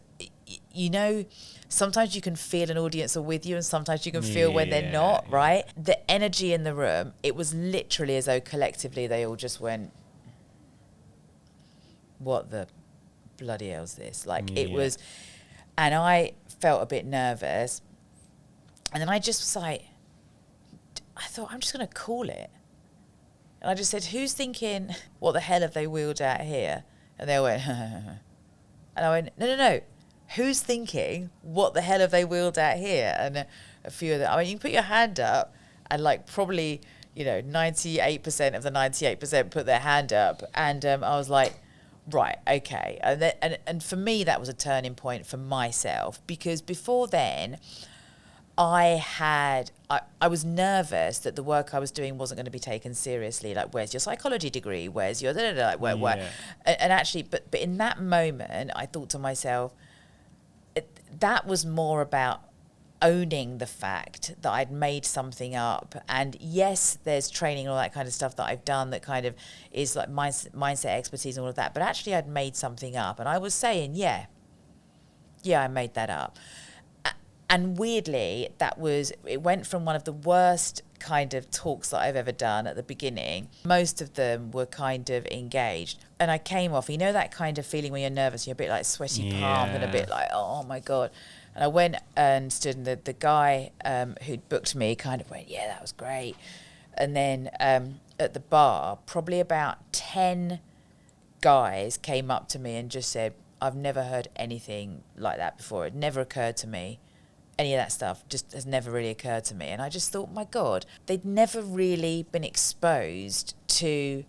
sometimes you can feel an audience are with you and sometimes you can feel when they're not, right? The energy in the room, it was literally as though collectively they all just went, what the bloody hell's this? Like it was, and I felt a bit nervous. And then I just was like, I thought, I'm just going to call it. And I just said, who's thinking, what the hell have they wheeled out here? And they all went, and I went, no. Who's thinking, what the hell have they wheeled out here? And a few of them, I mean, you can put your hand up and like probably, 98% of the 98% put their hand up. And I was like, right, okay. And for me, that was a turning point for myself, because before then, I was nervous that the work I was doing wasn't going to be taken seriously. Like, where's your psychology degree? Where's your where? And actually, but in that moment, I thought to myself, that was more about owning the fact that I'd made something up. And yes, there's training and all that kind of stuff that I've done that kind of is like mindset expertise and all of that. But actually, I'd made something up, and I was saying, yeah, I made that up. And weirdly, it went from one of the worst kind of talks that I've ever done at the beginning. Most of them were kind of engaged. And I came off, that kind of feeling when you're nervous, you're a bit like sweaty palm and a bit like, oh my God. And I went and stood, and the guy who'd booked me kind of went, yeah, that was great. And then at the bar, probably about 10 guys came up to me and just said, I've never heard anything like that before. It never occurred to me. Any of that stuff just has never really occurred to me. And I just thought, my God, they'd never really been exposed to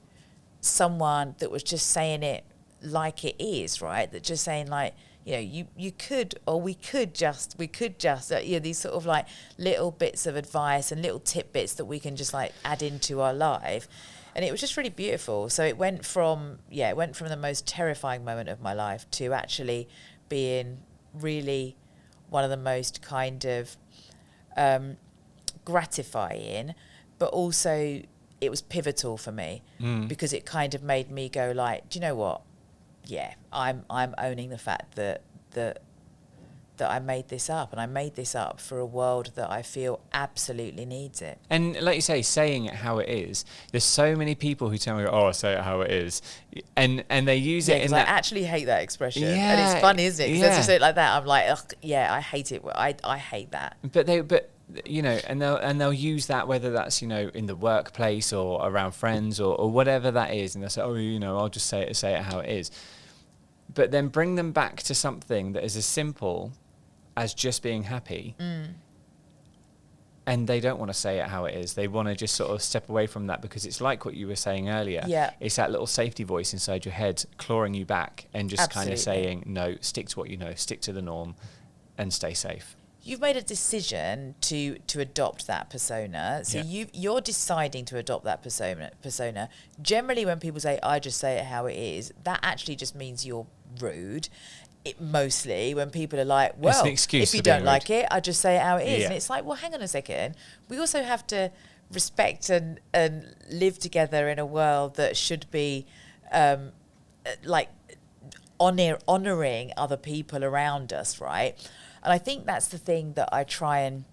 someone that was just saying it like it is, right? That just saying like, you know, you could, or we could just, you know, these sort of like little bits of advice and little tidbits that we can just like add into our life. And it was just really beautiful. So it went from the most terrifying moment of my life to actually being really one of the most kind of gratifying, but also it was pivotal for me because it kind of made me go like, do you know what? Yeah, I'm owning the fact that I made this up, and I made this up for a world that I feel absolutely needs it. And like you say, saying it how it is. There's so many people who tell me, "Oh, I say it how it is," and they use it. I actually hate that expression, Yeah, and it's funny, isn't it? Because yeah. I just say it like that. I'm like, ugh, yeah, I hate it. I hate that. But you know, and they'll use that, whether that's, you know, in the workplace or around friends or whatever that is, and they'll say, "Oh, you know, I'll just say it how it is." But then bring them back to something that is as simple as just being happy. And they don't want to say it how it is. They want to just sort of step away from that, because it's like what you were saying earlier. Yeah. It's that little safety voice inside your head clawing you back and just kind of saying, no, stick to what you know, stick to the norm and stay safe. You've made a decision to adopt that persona. So you're deciding to adopt that persona. Generally, when people say, I just say it how it is, that actually just means you're rude. Mostly when people are like, well, if you don't like it, I just say it how it is. And it's like, well, hang on a second. We also have to respect and live together in a world that should be like honouring other people around us, right? And I think that's the thing that I try and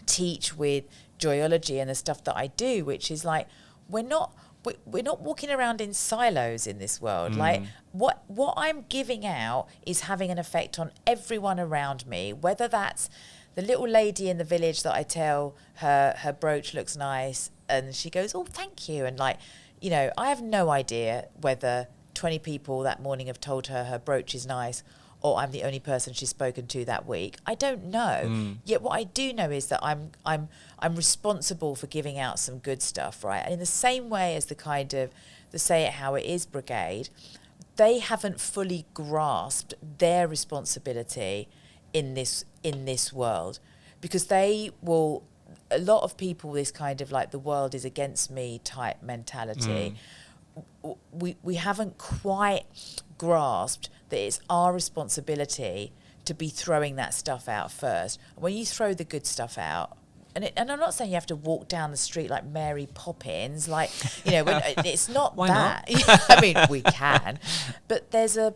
teach with Joyology and the stuff that I do, which is like, we're not walking around in silos in this world. Like what I'm giving out is having an effect on everyone around me, whether that's the little lady in the village that I tell her brooch looks nice and she goes, oh, thank you. And like, you know, I have no idea whether 20 people that morning have told her brooch is nice, or I'm the only person she's spoken to that week. I don't know. Yet what I do know is that I'm responsible for giving out some good stuff, right? And in the same way as the kind of the Say It How It Is brigade, they haven't fully grasped their responsibility in this world, because they will, a lot of people, this kind of like the world is against me type mentality. We haven't quite grasped that it's our responsibility to be throwing that stuff out first. When you throw the good stuff out, and I'm not saying you have to walk down the street like Mary Poppins, like, you know, it's not Why that. not? I mean, we can, but there's a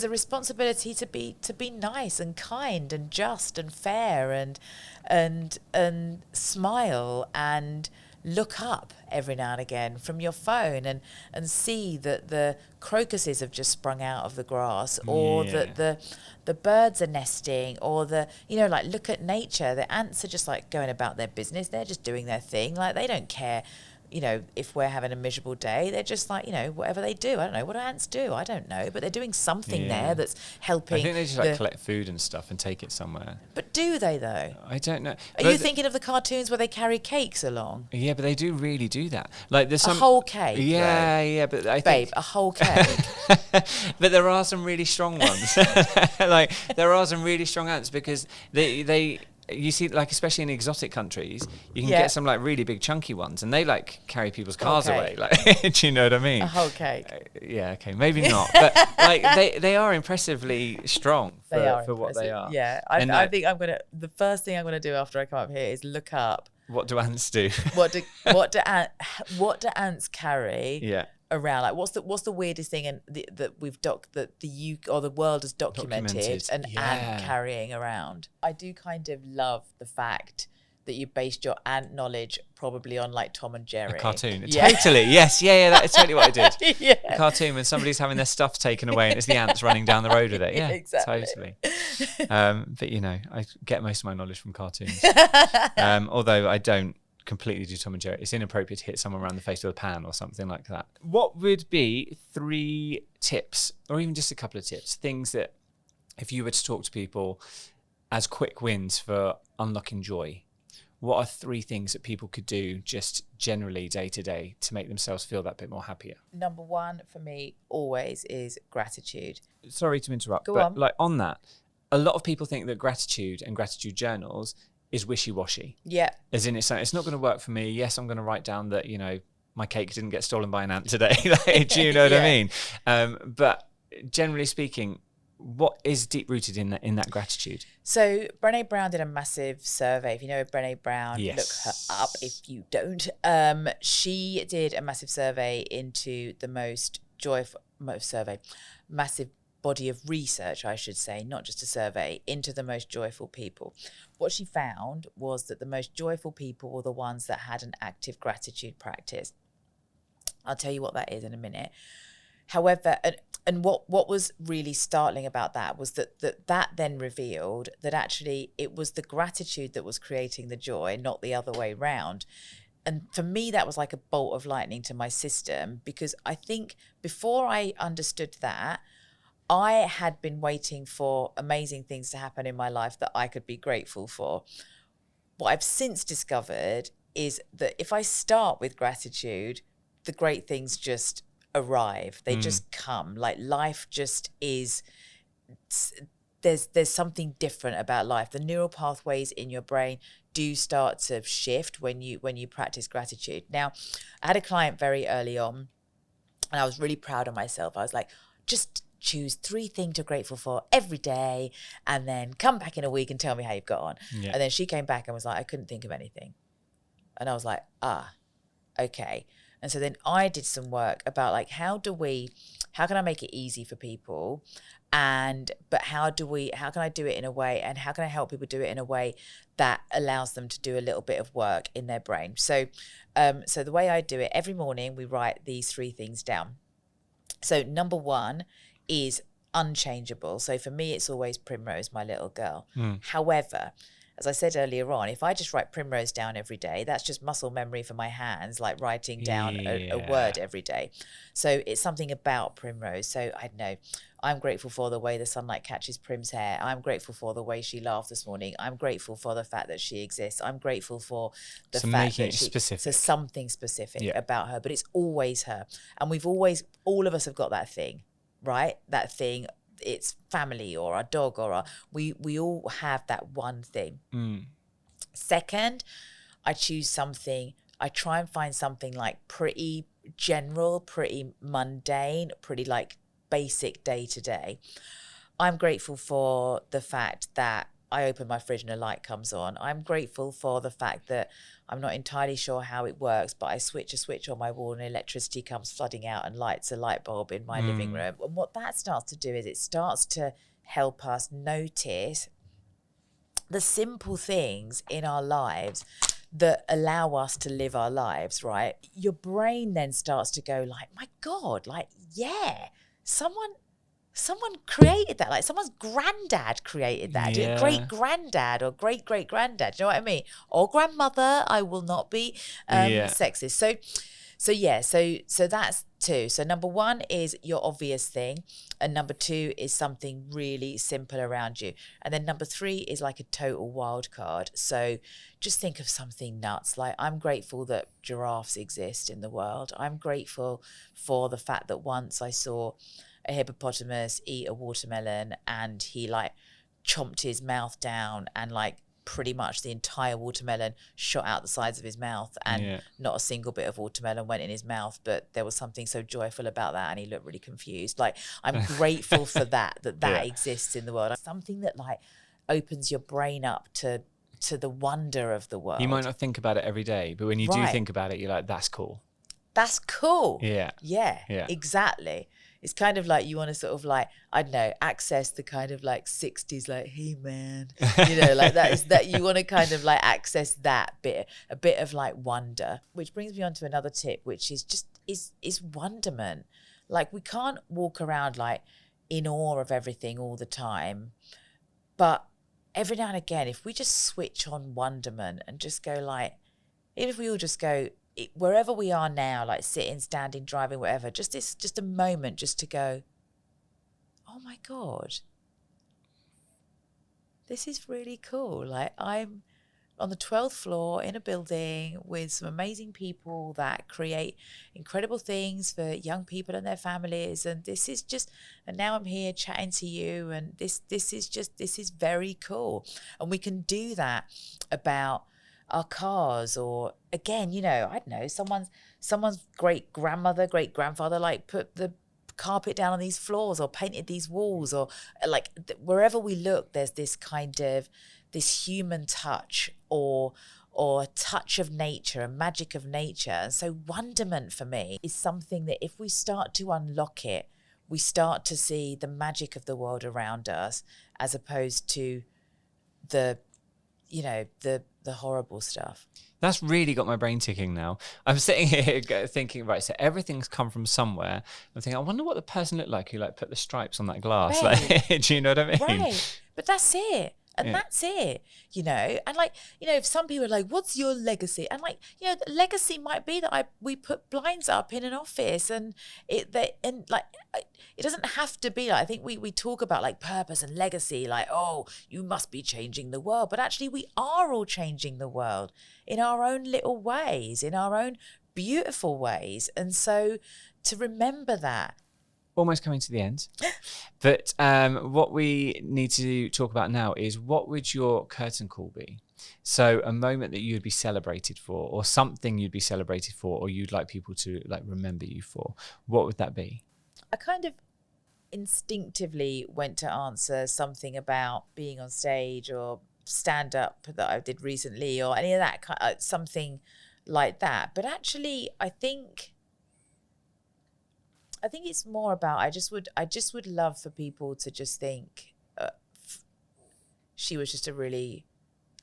responsibility to be nice and kind and just and fair and smile and look up every now and again from your phone and see that the crocuses have just sprung out of the grass, or that the birds are nesting, or like look at nature. The ants are just like going about their business. They're just doing their thing. Like they don't care, you know, if we're having a miserable day. They're just like, you know, whatever they do. I don't know. What do ants do? I don't know. But they're doing something there that's helping. I think they just like collect food and stuff and take it somewhere. But do they though? I don't know. Are you thinking of the cartoons where they carry cakes along? Yeah, but they do really do that. Like there's a whole cake. Yeah, yeah. But I think, a whole cake. But there are some really strong ones. Like there are some really strong ants, because they you see, like, especially in exotic countries, you can get some like really big chunky ones, and they like carry people's cars away. Like, do you know what I mean? A whole cake. Yeah, okay, maybe not, but like they are impressively strong for what they are. Yeah, I think the first thing I'm gonna do after I come up here is look up what do ants do. what do ants carry? Yeah. Around, like what's the weirdest thing that the world has documented an ant carrying around? I do kind of love the fact that you based your ant knowledge probably on like Tom and Jerry. A cartoon. Totally. Yes. Yeah. That is totally what I did. Yeah. A cartoon when somebody's having their stuff taken away and it's the ants running down the road with it. Yeah, exactly. Totally. But you know, I get most of my knowledge from cartoons. Although I don't completely do Tom and Jerry. It's inappropriate to hit someone around the face with a pan or something like that. What would be 3 tips, or even just a couple of tips, things that if you were to talk to people as quick wins for unlocking joy, what are 3 things that people could do just generally day to day to make themselves feel that bit more happier? Number 1 for me always is gratitude. Sorry to interrupt, Go but on. like on that, a lot of people think that gratitude and gratitude journals is wishy-washy. Yeah. As in, it's not going to work for me. Yes, I'm going to write down that, my cake didn't get stolen by an ant today. Do you know what I mean? But generally speaking, what is deep-rooted in that gratitude? So Brené Brown did a massive survey. If you know Brené Brown, Yes. look her up. If you don't, she did a massive survey into the most joyful, massive body of research, I should say, not just a survey, into the most joyful people. What she found was that the most joyful people were the ones that had an active gratitude practice. I'll tell you what that is in a minute. However, and what was really startling about that was that then revealed that actually it was the gratitude that was creating the joy, not the other way round. And for me, that was like a bolt of lightning to my system, because I think before I understood that, I had been waiting for amazing things to happen in my life that I could be grateful for. What I've since discovered is that if I start with gratitude, the great things just arrive. They just come. Like life just is, there's something different about life. The neural pathways in your brain do start to shift when you practice gratitude. Now, I had a client very early on and I was really proud of myself. I was like, just choose 3 things you're grateful for every day and then come back in a week and tell me how you've got on. Yeah. And then she came back and was like, I couldn't think of anything. And I was like, okay. And so then I did some work about like, how can I make it easy for people? But how can I do it in a way, and how can I help people do it in a way that allows them to do a little bit of work in their brain? So the way I do it, every morning we write these 3 things down. So number 1 is unchangeable. So for me, it's always Primrose, my little girl. However, as I said earlier on, if I just write Primrose down every day, that's just muscle memory for my hands, like writing down a word every day. So it's something about Primrose. So I know I'm grateful for the way the sunlight catches Prim's hair. I'm grateful for the way she laughed this morning. I'm grateful for the fact that she exists. I'm grateful for the fact that specific. So something specific about her, but it's always her. And all of us have got that thing, right? That thing. It's family or our dog or we all have that one thing. Second, I choose something. I try and find something like pretty general, pretty mundane, pretty like basic day to day. I'm grateful for the fact that I open my fridge and a light comes on. I'm grateful for the fact that I'm not entirely sure how it works, but I switch a switch on my wall and electricity comes flooding out and lights a light bulb in my living room. And what that starts to do is it starts to help us notice the simple things in our lives that allow us to live our lives, right? Your brain then starts to go like, my God, like, yeah, someone created that, like someone's granddad created that, great granddad or great granddad, you know what I mean? Or grandmother. I will not be sexist. So that's 2. So number 1 is your obvious thing, and number 2 is something really simple around you, and then number 3 is like a total wild card. So just think of something nuts, like I'm grateful that giraffes exist in the world. I'm grateful for the fact that once I saw a hippopotamus eat a watermelon and he like chomped his mouth down and like pretty much the entire watermelon shot out the sides of his mouth and not a single bit of watermelon went in his mouth, but there was something so joyful about that and he looked really confused. Like I'm grateful for that exists in the world. Something that like opens your brain up to the wonder of the world. You might not think about it every day, but when you do think about it, you're like, that's cool. That's cool. Yeah, exactly. It's kind of like you want to sort of like, I don't know, access the kind of like 60s, like, hey man, you know, like that you want to kind of like access that bit, a bit of like wonder, which brings me on to another tip, which is just, is wonderment. Like we can't walk around like in awe of everything all the time, but every now and again, if we just switch on wonderment and just go like, even if we all just go, wherever we are now, like sitting, standing, driving, whatever, just a moment just to go, oh my God, this is really cool. Like, I'm on the 12th floor in a building with some amazing people that create incredible things for young people and their families. And this is just, and now I'm here chatting to you, and this is very cool. And we can do that about our cars, or again, you know, I don't know, someone's great grandmother, great grandfather, like put the carpet down on these floors or painted these walls, or like wherever we look, there's this kind of this human touch or a touch of nature, a magic of nature. And so wonderment for me is something that if we start to unlock it, we start to see the magic of the world around us, as opposed to the, you know, the horrible stuff. That's really got my brain ticking now. I'm sitting here thinking, right, so everything's come from somewhere. I'm thinking, I wonder what the person looked like who like put the stripes on that glass. Right. Like, do you know what I mean? Right. But that's it. And that's it, you know. And like, you know, if some people are like, what's your legacy? And like, you know, the legacy might be that we put blinds up in an office, and it doesn't have to be like, I think we talk about like purpose and legacy, like, oh, you must be changing the world. But actually we are all changing the world in our own little ways, in our own beautiful ways. And so to remember that. Almost coming to the end. But what we need to talk about now is, what would your curtain call be? So a moment that you'd be celebrated for, or something you'd be celebrated for, or you'd like people to like remember you for. What would that be? I kind of instinctively went to answer something about being on stage or stand up that I did recently, or any of that kind of, something like that. But actually, I think it's more about, I just would love for people to just think she was just a really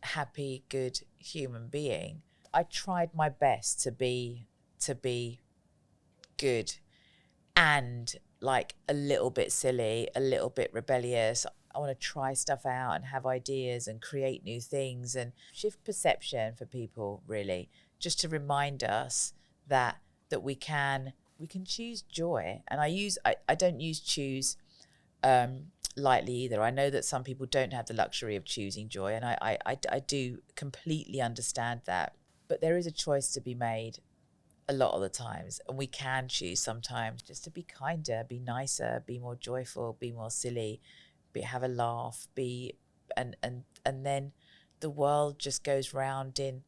happy, good human being. I tried my best to be good and like a little bit silly, a little bit rebellious. I want to try stuff out and have ideas and create new things and shift perception for people, really, just to remind us that we can choose joy. And I don't use choose lightly either. I know that some people don't have the luxury of choosing joy, and I do completely understand that. But there is a choice to be made a lot of the times, and we can choose sometimes just to be kinder, be nicer, be more joyful, be more silly, have a laugh, and then the world just goes round in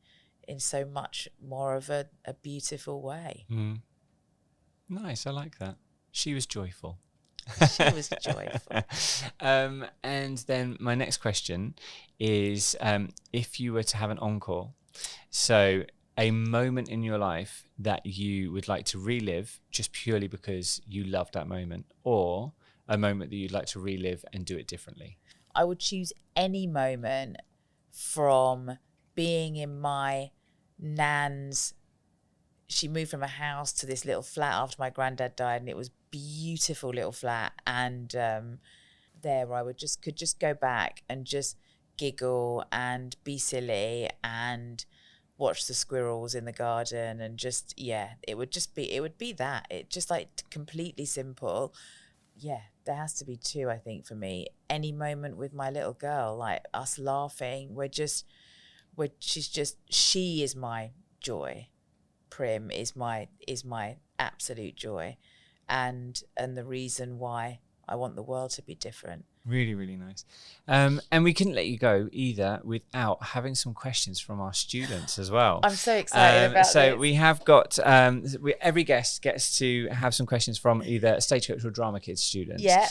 so much more of a beautiful way. Mm. Nice, I like that. She was joyful. She was joyful. And then my next question is, if you were to have an encore, so a moment in your life that you would like to relive just purely because you loved that moment, or a moment that you'd like to relive and do it differently. I would choose any moment from being in my nan's. She moved from a house to this little flat after my granddad died, and it was beautiful little flat. And there I could just go back and just giggle and be silly and watch the squirrels in the garden, and just, it would be that. It just like completely simple. Yeah, there has to be two, I think, for me. Any moment with my little girl, like us laughing, she is my joy. Prim is my absolute joy, and the reason why I want the world to be different. Really, really nice. And we couldn't let you go either without having some questions from our students as well. I'm so excited about so this. We have got, every guest gets to have some questions from either Stagecoach or Drama Kids students. Yeah.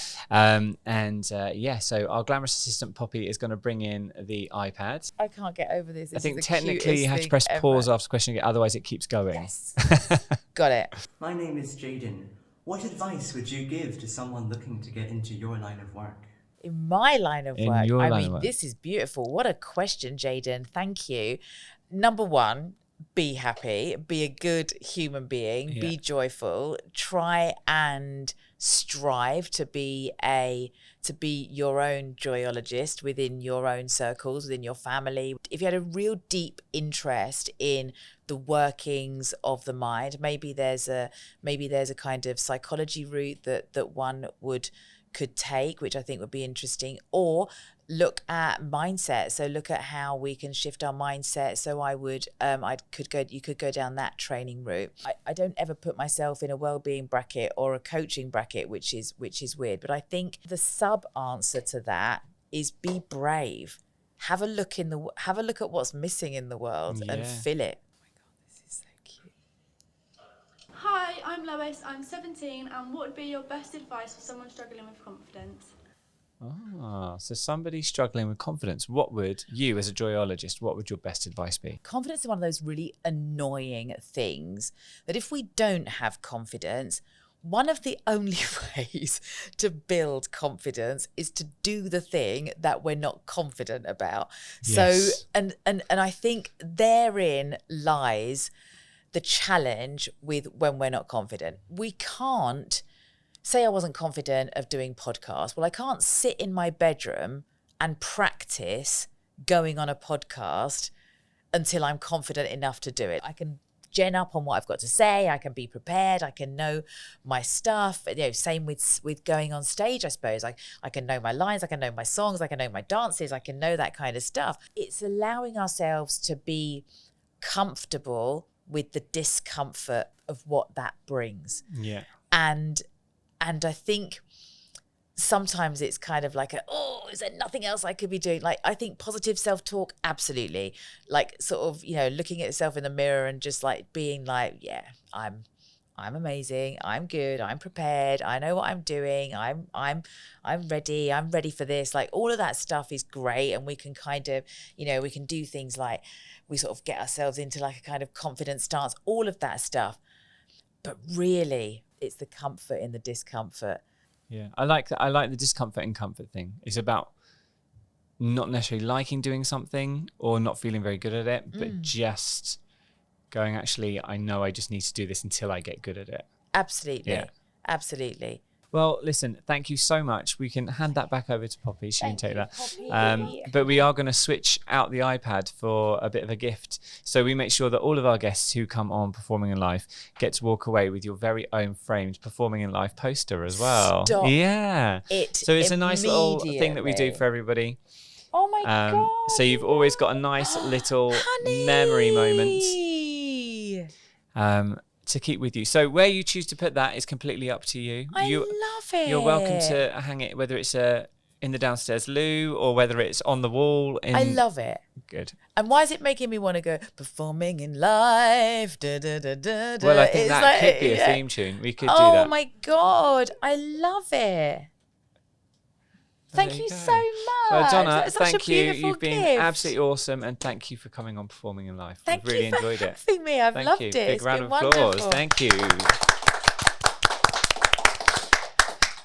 So our glamorous assistant Poppy is going to bring in the iPad. I can't get over this. I think technically you have to press pause after questioning it, otherwise it keeps going. Yes. Got it. My name is Jaden. What advice would you give to someone looking to get into your line of work? In my line of work, this is beautiful. What a question, Jaden. Thank you. Number one, be happy, be a good human being, be joyful, try and strive to be your own joyologist within your own circles, within your family. If you had a real deep interest in the workings of the mind, maybe there's a kind of psychology route that one could take, which I think would be interesting, or look at mindset. So look at how we can shift our mindset. So you could go down that training route. I don't ever put myself in a well-being bracket or a coaching bracket, which is weird. But I think the sub answer to that is be brave. Have a look at what's missing in the world and fill it. Oh my God, this is so cute. Hi, I'm Lois, I'm 17, and what would be your best advice for someone struggling with confidence? So somebody struggling with confidence, what would you, as a joyologist, what would your best advice be? Confidence is one of those really annoying things that if we don't have confidence, one of the only ways to build confidence is to do the thing that we're not confident about. Yes. So, and I think therein lies the challenge with when we're not confident. We can't say I wasn't confident of doing podcasts. Well, I can't sit in my bedroom and practice going on a podcast until I'm confident enough to do it. I can gen up on what I've got to say. I can be prepared. I can know my stuff. Same with going on stage, I suppose. I can know my lines. I can know my songs. I can know my dances. I can know that kind of stuff. It's allowing ourselves to be comfortable with the discomfort of what that brings. Yeah. And I think sometimes it's kind of like is there nothing else I could be doing? Like, I think positive self-talk, absolutely. Like, sort of, looking at yourself in the mirror and just like being like, yeah, I'm amazing. I'm good. I'm prepared. I know what I'm doing. I'm ready. I'm ready for this. Like, all of that stuff is great. And we can kind of, we can do things like we sort of get ourselves into like a kind of confident stance, all of that stuff. But really, it's the comfort in the discomfort. Yeah, I like that. I like the discomfort and comfort thing. It's about not necessarily liking doing something or not feeling very good at it, but just going, actually, I know I just need to do this until I get good at it. Absolutely. Yeah. Absolutely. Well, listen, thank you so much. We can hand that back over to Poppy. She can take that. Poppy. But we are going to switch out the iPad for a bit of a gift. So we make sure that all of our guests who come on Performing in Life get to walk away with your very own framed Performing in Life poster as well. Stop yeah. it So it's a nice little thing that we do for everybody. Oh my God. So you've always got a nice little memory moment. To keep with you. So where you choose to put that is completely up to you. I love it. You're welcome to hang it, whether it's in the downstairs loo or whether it's on the wall. I love it. Good. And why is it making me want to go Performing in Life? Da, da, da, da, da. Well, I think that could be a theme tune. We could do Oh that. my God. I love it. Thank you so much. Well, Donna, That's such thank a you. beautiful You've been gift. absolutely awesome, and thank you for coming on Performing in Life. Thank We've really you for enjoyed it. having me. I've Thank loved you. it. Big It's round been of applause. wonderful. Thank you.